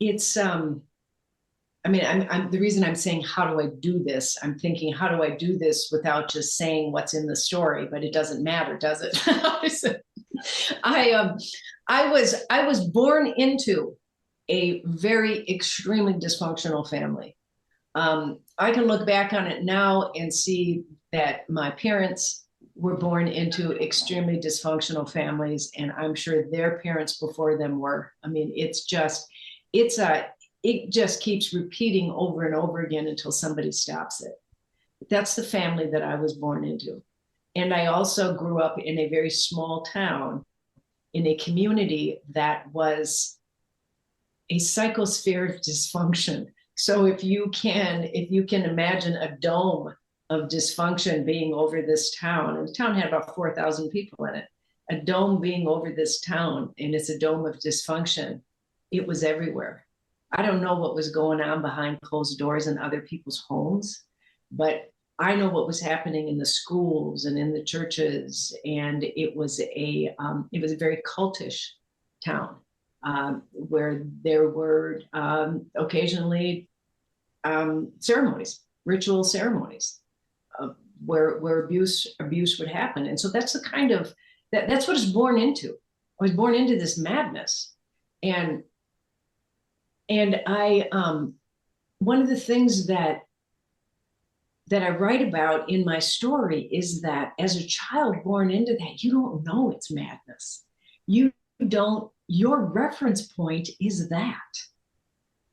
It's I mean, I'm the reason I'm saying how do I do this? I'm thinking, how do I do this without just saying what's in the story? But it doesn't matter, does it? I was born into a very extremely dysfunctional family. I can look back on it now and see that my parents were born into extremely dysfunctional families, and I'm sure their parents before them were. I mean, it just keeps repeating over and over again until somebody stops it. That's the family that I was born into. And I also grew up in a very small town in a community that was a psychosphere of dysfunction. So if you can imagine a dome of dysfunction being over this town, and the town had about 4,000 people in it, a dome being over this town, and it's a dome of dysfunction, it was everywhere. I don't know what was going on behind closed doors in other people's homes, but I know what was happening in the schools and in the churches, and it was a very cultish town where there were occasionally ceremonies, ritual ceremonies, where abuse would happen, and so that's the kind of that's what I was born into. I was born into this madness, and I one of the things that I write about in my story is that as a child born into that, you don't know it's madness. Your reference point is that.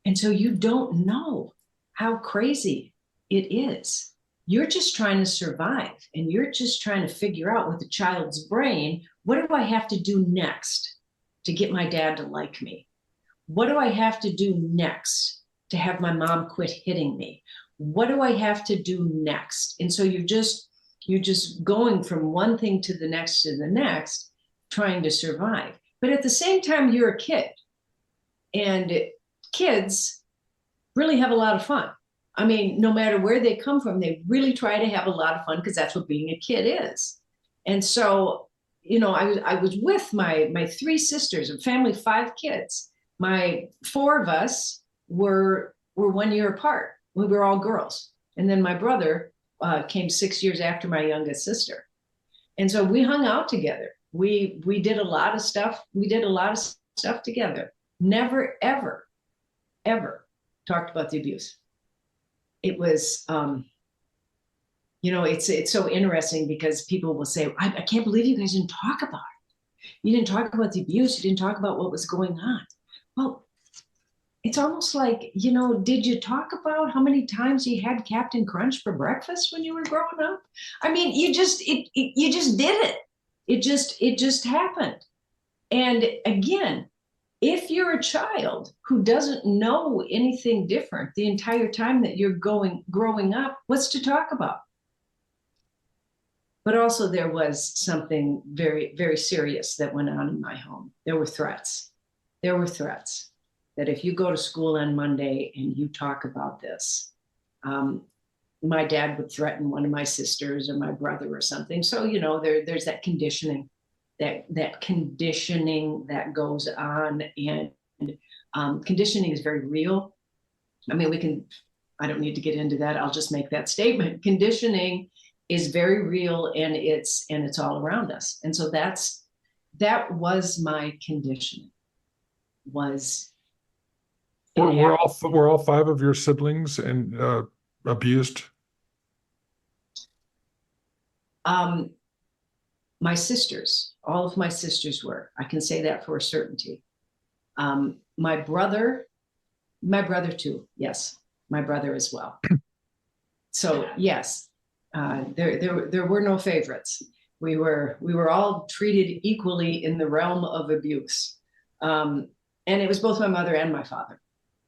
And so you don't know how crazy it is. You're just trying to survive, and you're just trying to figure out with the child's brain, what do I have to do next to get my dad to like me? What do I have to do next to have my mom quit hitting me? What do I have to do next? And so you're just going from one thing to the next, trying to survive. But at the same time, you're a kid, and kids really have a lot of fun. I mean, no matter where they come from, they really try to have a lot of fun because that's what being a kid is. And so, you know, I was with my three sisters, a family of 5 kids. My 4 of us were 1 year apart. We were all girls. And then my brother came 6 years after my youngest sister. And so we hung out together. We did a lot of stuff. We did a lot of stuff together. Never, ever, ever talked about the abuse. It was, you know, it's so interesting because people will say, I can't believe you guys didn't talk about it. You didn't talk about the abuse. You didn't talk about what was going on. Well, it's almost like, you know, did you talk about how many times you had Captain Crunch for breakfast when you were growing up? I mean, you just did it. It just happened. And again, if you're a child who doesn't know anything different the entire time that you're growing up, what's to talk about? But also there was something very, very serious that went on in my home. There were threats. There were threats that if you go to school on Monday and you talk about this, my dad would threaten one of my sisters or my brother or something. So, you know, there's that conditioning, that conditioning that goes on. And conditioning is very real. I mean, I don't need to get into that. I'll just make that statement. Conditioning is very real, and it's all around us. And so that was my conditioning. Were all five of your siblings abused? My sisters, all of my sisters were. I can say that for a certainty. My brother too. Yes, my brother as well. So yes, there were no favorites. We were all treated equally in the realm of abuse, and it was both my mother and my father.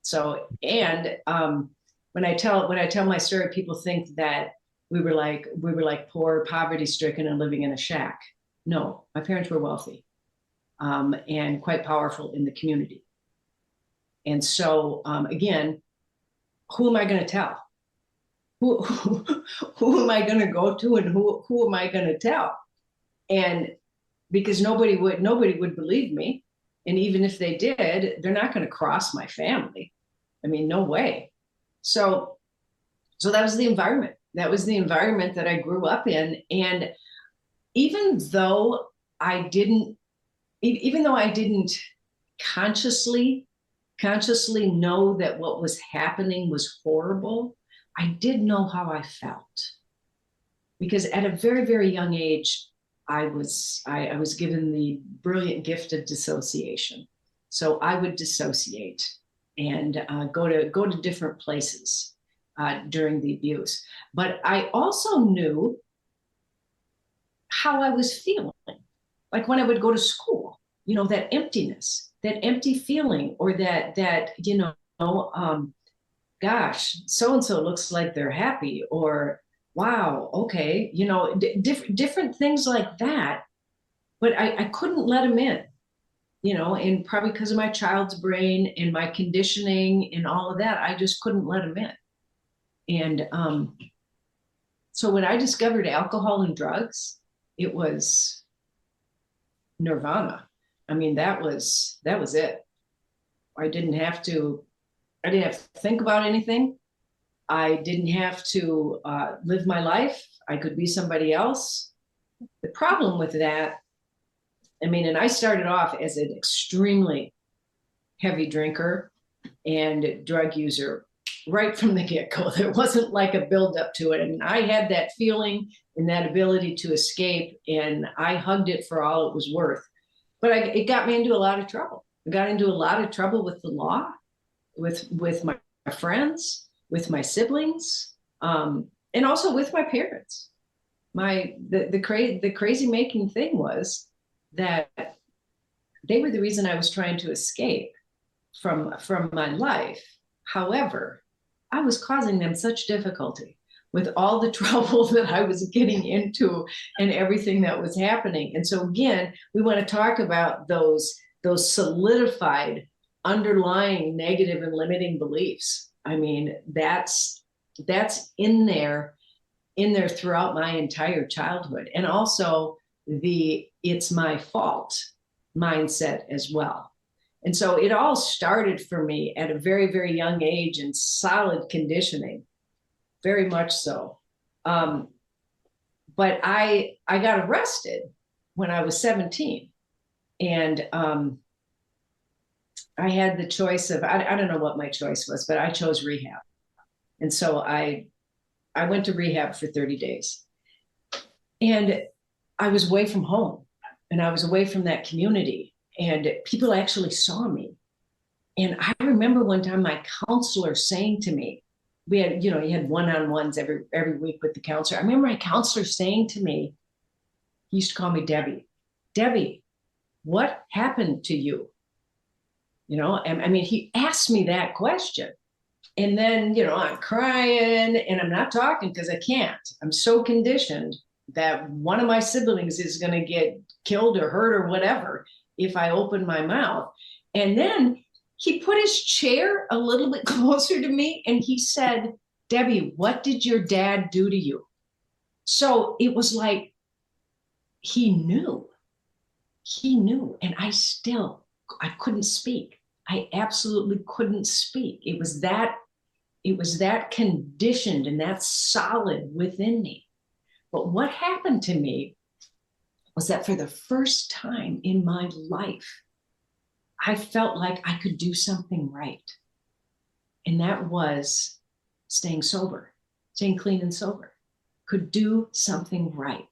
So, and when I tell my story, people think that we were like poor, poverty-stricken, and living in a shack. No, my parents were wealthy, and quite powerful in the community. And so, again, who am I going to tell? Who am I going to go to, and who am I going to tell? And because nobody would believe me, and even if they did, they're not going to cross my family. I mean, no way. So that was the environment. That was the environment that I grew up in. And even though I didn't consciously know that what was happening was horrible, I did know how I felt. Because at a very, very young age, I was given the brilliant gift of dissociation. So I would dissociate and go to different places during the abuse. But I also knew how I was feeling. Like when I would go to school, you know, that emptiness, that empty feeling, or that you know, gosh, so-and-so looks like they're happy, or wow, okay, you know, different things like that. But I couldn't let them in, you know, and probably because of my child's brain and my conditioning and all of that, I just couldn't let them in. And so when I discovered alcohol and drugs, it was nirvana. I mean, that was it. I didn't have to think about anything. I didn't have to live my life. I could be somebody else. The problem with that, I mean, and I started off as an extremely heavy drinker and drug user right from the get-go. There wasn't like a build-up to it. And I had that feeling and that ability to escape, and I hugged it for all it was worth. But it got me into a lot of trouble. I got into a lot of trouble with the law, with my friends, with my siblings, and also with my parents. The crazy making thing was that they were the reason I was trying to escape from my life. However, I was causing them such difficulty with all the trouble that I was getting into and everything that was happening. And so again, we want to talk about those solidified underlying negative and limiting beliefs. I mean, that's in there throughout my entire childhood. And also the "it's my fault" mindset as well. And so it all started for me at a very, very young age in solid conditioning, very much so. But I got arrested when I was 17, and I had the choice of, I don't know what my choice was, but I chose rehab. And so I went to rehab for 30 days. And I was away from home, and I was away from that community, and people actually saw me. And I remember one time my counselor saying to me, we had, you know, you had one-on-ones every week with the counselor. I remember my counselor saying to me, he used to call me Debbie, what happened to you? You know, I mean, he asked me that question. And then, you know, I'm crying and I'm not talking because I can't. I'm so conditioned that one of my siblings is going to get killed or hurt or whatever if I open my mouth. And then he put his chair a little bit closer to me and he said, Debbie, what did your dad do to you? So it was like he knew. He knew. And I couldn't speak. I absolutely couldn't speak. It was that conditioned and that solid within me. But what happened to me was that for the first time in my life, I felt like I could do something right. And that was staying sober, staying clean and sober, could do something right.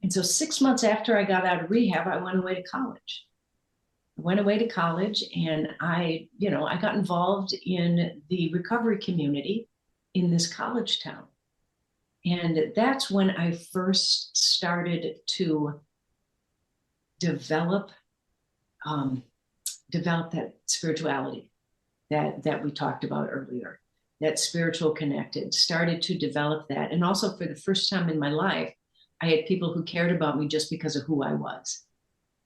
And so 6 months after I got out of rehab, I went away to college. I went away to college and I got involved in the recovery community in this college town. And that's when I first started to develop that spirituality that we talked about earlier, that spiritual connected, started to develop that. And also for the first time in my life, I had people who cared about me just because of who I was,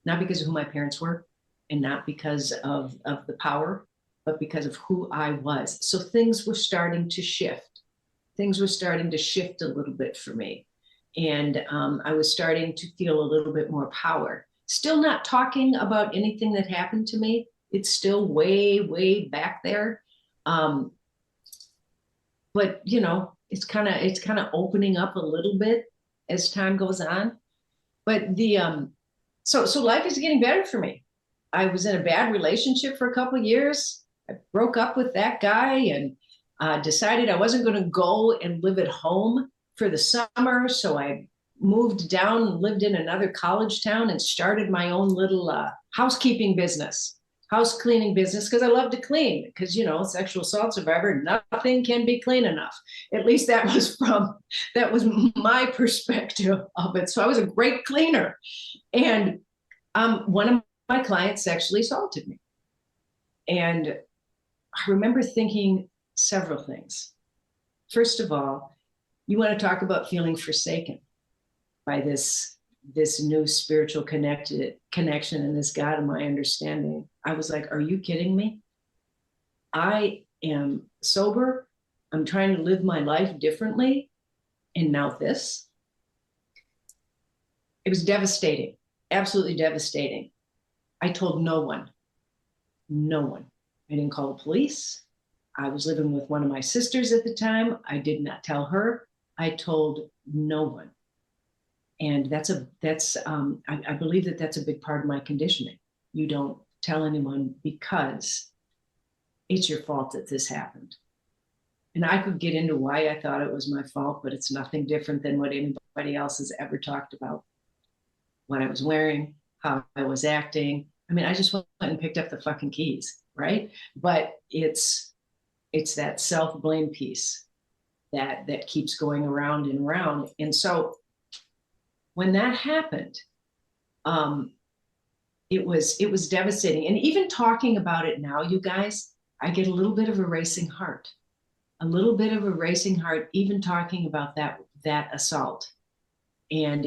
not because of who my parents were and not because of the power, but because of who I was. So things were starting to shift. Things were starting to shift a little bit for me. And I was starting to feel a little bit more power. Still not talking about anything that happened to me. It's still way, way back there. But you know, it's kind of opening up a little bit as time goes on. But so life is getting better for me. I was in a bad relationship for a couple of years. I broke up with that guy and decided I wasn't going to go and live at home for the summer. So I moved down and lived in another college town and started my own little housekeeping business, house cleaning business, because I love to clean. Because, you know, sexual assault survivor, nothing can be clean enough. At least that was my perspective of it. So I was a great cleaner. And one of my clients sexually assaulted me. And I remember thinking several things. First of all, you want to talk about feeling forsaken by this new spiritual connection and this God of my understanding. I was like, are you kidding me? I am sober. I'm trying to live my life differently. And now this. It was devastating, absolutely devastating. I told no one. I didn't call the police. I was living with one of my sisters at the time. I did not tell her. I told no one. And I believe that that's a big part of my conditioning. You don't tell anyone because it's your fault that this happened. And I could get into why I thought it was my fault, but it's nothing different than what anybody else has ever talked about. What I was wearing, how I was acting. I mean, I just went and picked up the fucking keys, right? But it's that self-blame piece that keeps going around and around. And so when that happened, it was devastating. And even talking about it now, you guys, I get a little bit of a racing heart, even talking about that assault. And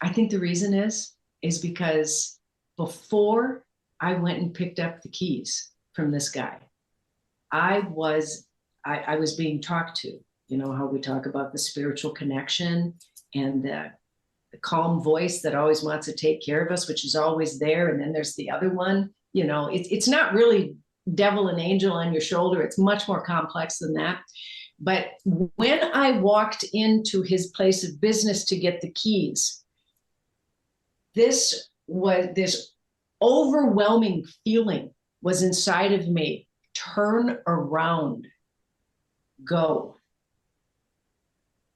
I think the reason is because before I went and picked up the keys from this guy, I was being talked to. You know how we talk about the spiritual connection and the calm voice that always wants to take care of us, which is always there. And then there's the other one. You know, it's not really devil and angel on your shoulder. It's much more complex than that. But when I walked into his place of business to get the keys, this overwhelming feeling was inside of me. Turn around, go.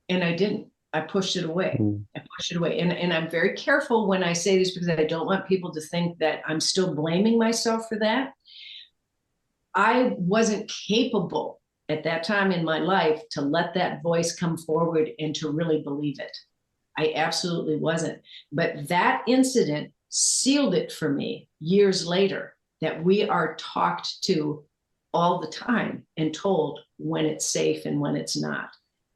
And I didn't. I pushed it away. And I'm very careful when I say this because I don't want people to think that I'm still blaming myself for that. I wasn't capable at that time in my life to let that voice come forward and to really believe it. I absolutely wasn't. But that incident sealed it for me years later, that we are talked to all the time and told when it's safe and when it's not.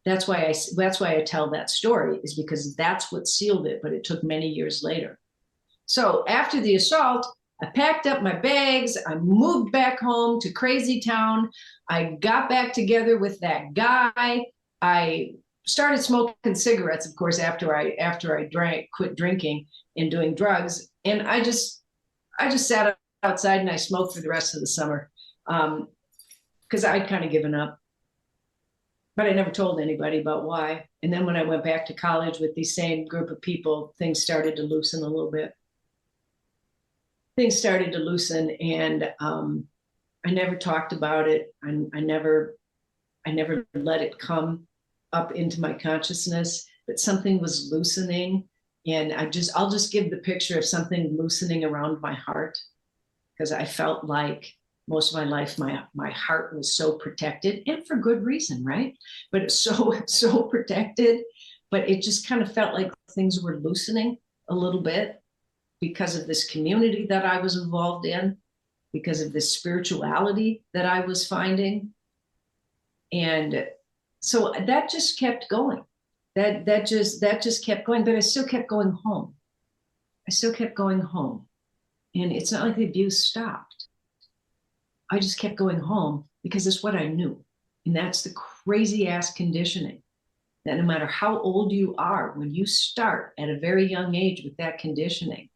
That's why I tell that story, is because that's what sealed it, but it took many years later. So after the assault, I packed up my bags. I moved back home to Crazy Town. I got back together with that guy. I started smoking cigarettes, of course, after I quit drinking and doing drugs. And I just sat outside and I smoked for the rest of the summer, because I'd kind of given up. But I never told anybody about why. And then when I went back to college with the same group of people, things started to loosen a little bit. Things started to loosen, and I never talked about it. I never let it come up into my consciousness, but something was loosening. And I'll just give the picture of something loosening around my heart, because I felt like most of my life, my heart was so protected, and for good reason, right? But it's so protected, but it just kind of felt like things were loosening a little bit because of this community that I was involved in, because of this spirituality that I was finding. And so that just kept going. That just kept going, but I still kept going home. And it's not like the abuse stopped. I just kept going home because it's what I knew. And that's the crazy ass conditioning, that no matter how old you are, when you start at a very young age with that conditioning,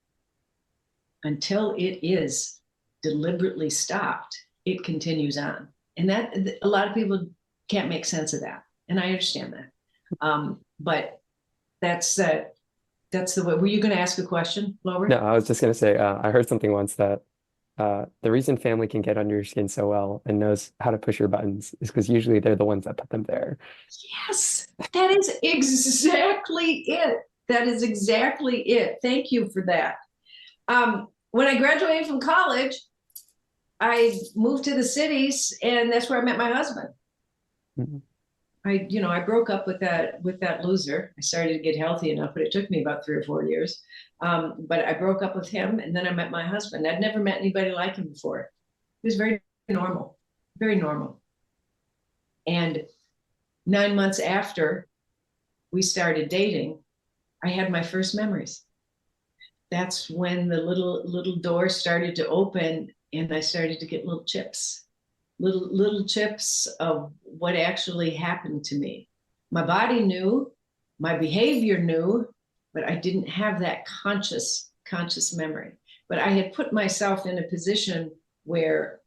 until it is deliberately stopped, it continues on. And that, a lot of people can't make sense of that. And I understand that. But that's the way. Were you going to ask a question, Lorward? No, I was just going to say, I heard something once that the reason family can get under your skin so well and knows how to push your buttons is because usually they're the ones that put them there. Yes, that is exactly it. That is exactly it. Thank you for that. When I graduated from college, I moved to the cities, and that's where I met my husband. Mm-hmm. I broke up with that loser. I started to get healthy enough, but it took me about 3 or 4 years. But I broke up with him, and then I met my husband. I'd never met anybody like him before. He was very normal, very normal. And 9 months after we started dating, I had my first memories. That's when the little door started to open, and I started to get little chips of what actually happened to me. My body knew, my behavior knew, but I didn't have that conscious memory. But I had put myself in a position where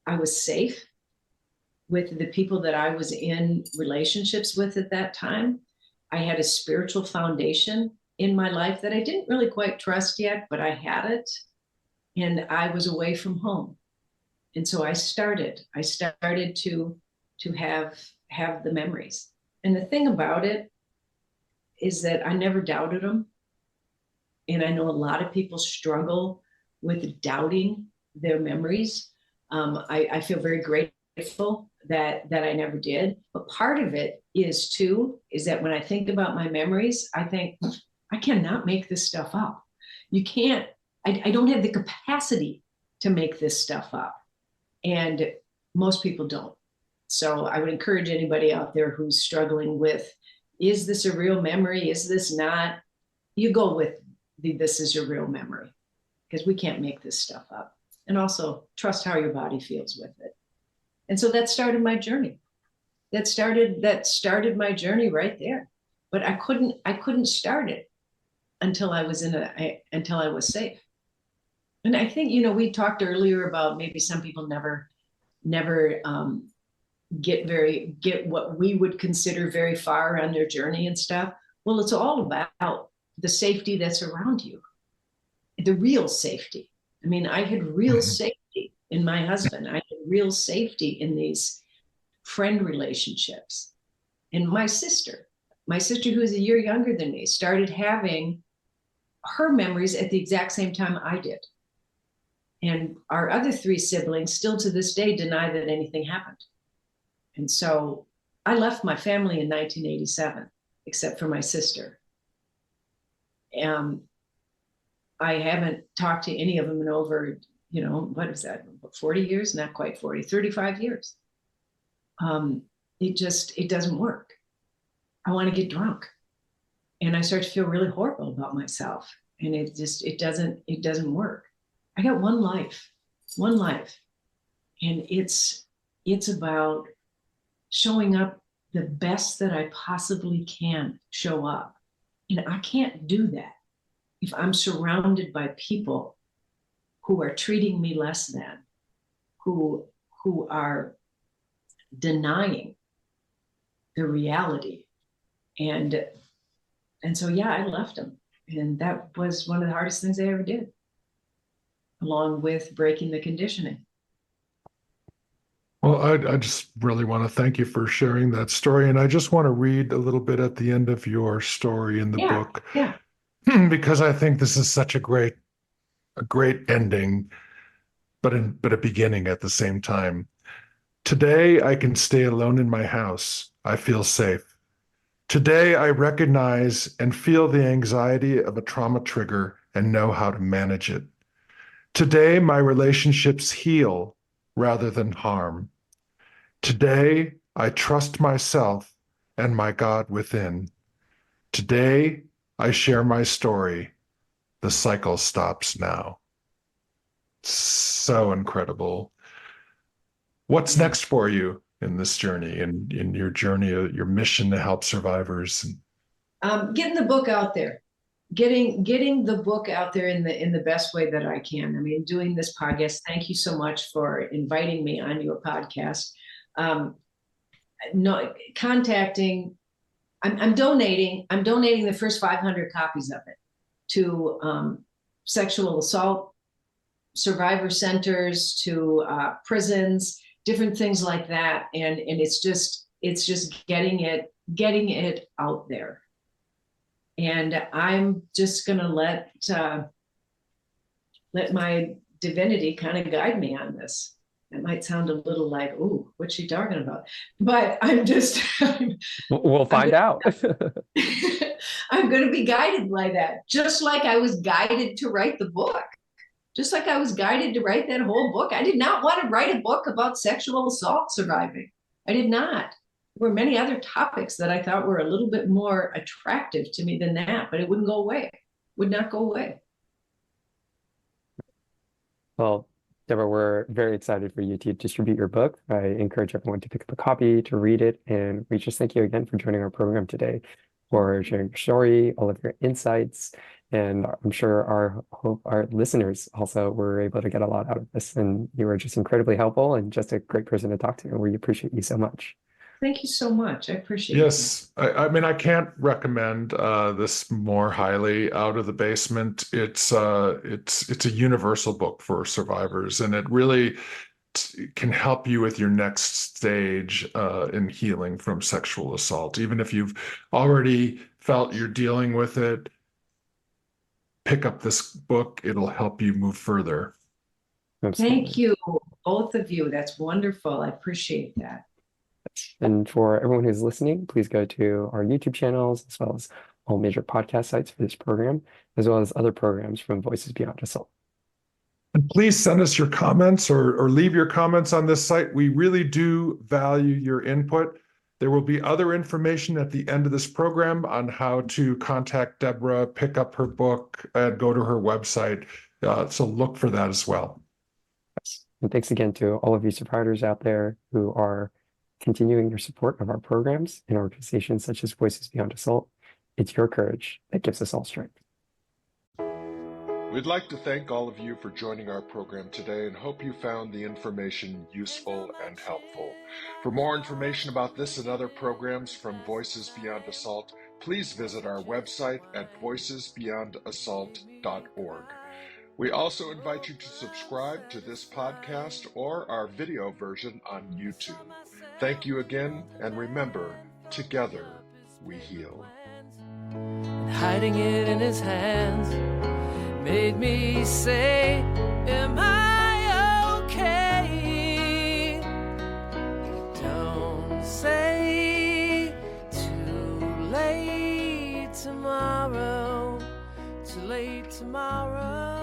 I was safe with the people that I was in relationships with at that time. I had a spiritual foundation in my life that I didn't really quite trust yet, but I had it, and I was away from home. And so I started to have the memories. And the thing about it is that I never doubted them. And I know a lot of people struggle with doubting their memories. I feel very grateful that I never did. But part of it is that when I think about my memories, I think, I cannot make this stuff up. You can't, I don't have the capacity to make this stuff up. And most people don't. So I would encourage anybody out there who's struggling with, is this a real memory? Is this not? You go with this is your real memory, because we can't make this stuff up. And also trust how your body feels with it. And so that started my journey. That started my journey right there. But I couldn't start it until I was safe. And I think, we talked earlier about maybe some people never get what we would consider very far on their journey and stuff. Well, it's all about the safety that's around you, the real safety. I mean, I had real safety in my husband. I had real safety in these friend relationships. And my sister, who is a year younger than me, started having her memories at the exact same time I did. And our other 3 siblings still to this day deny that anything happened. And so I left my family in 1987, except for my sister. Um, I haven't talked to any of them in over, what is that, 40 years? Not quite 40, 35 years. It doesn't work. I want to get drunk. And I start to feel really horrible about myself. And it doesn't work. I got one life. And it's about showing up the best that I possibly can show up. And I can't do that if I'm surrounded by people who are treating me less than, who are denying the reality. And so, yeah, I left them. And that was one of the hardest things I ever did, along with breaking the conditioning. Well, I just really want to thank you for sharing that story. And I just want to read a little bit at the end of your story in the book. Yeah. Because I think this is such a great ending, but a beginning at the same time. Today, I can stay alone in my house. I feel safe. Today, I recognize and feel the anxiety of a trauma trigger and know how to manage it. Today, my relationships heal rather than harm. Today, I trust myself and my God within. Today, I share my story. The cycle stops now. So incredible. What's next for you in this journey, in your journey, your mission to help survivors? Getting the book out there, getting the book out there in the best way that I can. I mean, doing this podcast. Thank you so much for inviting me on your podcast. Contacting. I'm donating the first 500 copies of it to sexual assault survivor centers, to prisons, different things like that. And it's just getting it out there. And I'm just gonna let my divinity kind of guide me on this. It might sound a little like, ooh, what's she talking about? But We'll find out. I'm going to be guided by that, just like I was guided to write the book. Just like I was guided to write that whole book. I did not want to write a book about sexual assault surviving. I did not. There were many other topics that I thought were a little bit more attractive to me than that, but it wouldn't go away. Would not go away. Well, Deborah, we're very excited for you to distribute your book. I encourage everyone to pick up a copy, to read it, and we just thank you again for joining our program today, for sharing your story, all of your insights, and I'm sure our listeners also were able to get a lot out of this, and you were just incredibly helpful and just a great person to talk to, and we appreciate you so much. Thank you so much. I appreciate it. Yes, I mean, I can't recommend this more highly. Out of the Basement. It's a universal book for survivors, and it really can help you with your next stage in healing from sexual assault. Even if you've already felt you're dealing with it, pick up this book. It'll help you move further. Absolutely. Thank you, both of you. That's wonderful. I appreciate that. And for everyone who's listening, please go to our YouTube channels, as well as all major podcast sites for this program, as well as other programs from Voices Beyond Assault. And please send us your comments or leave your comments on this site. We really do value your input. There will be other information at the end of this program on how to contact Deborah, pick up her book, and go to her website. So look for that as well. Yes. And thanks again to all of you survivors out there who are continuing your support of our programs and organizations such as Voices Beyond Assault. It's your courage that gives us all strength. We'd like to thank all of you for joining our program today and hope you found the information useful and helpful. For more information about this and other programs from Voices Beyond Assault, please visit our website at voicesbeyondassault.org. We also invite you to subscribe to this podcast or our video version on YouTube. Thank you again, and remember, together we heal. Hiding it in his hands made me say, am I okay? Don't say too late tomorrow. too late tomorrow.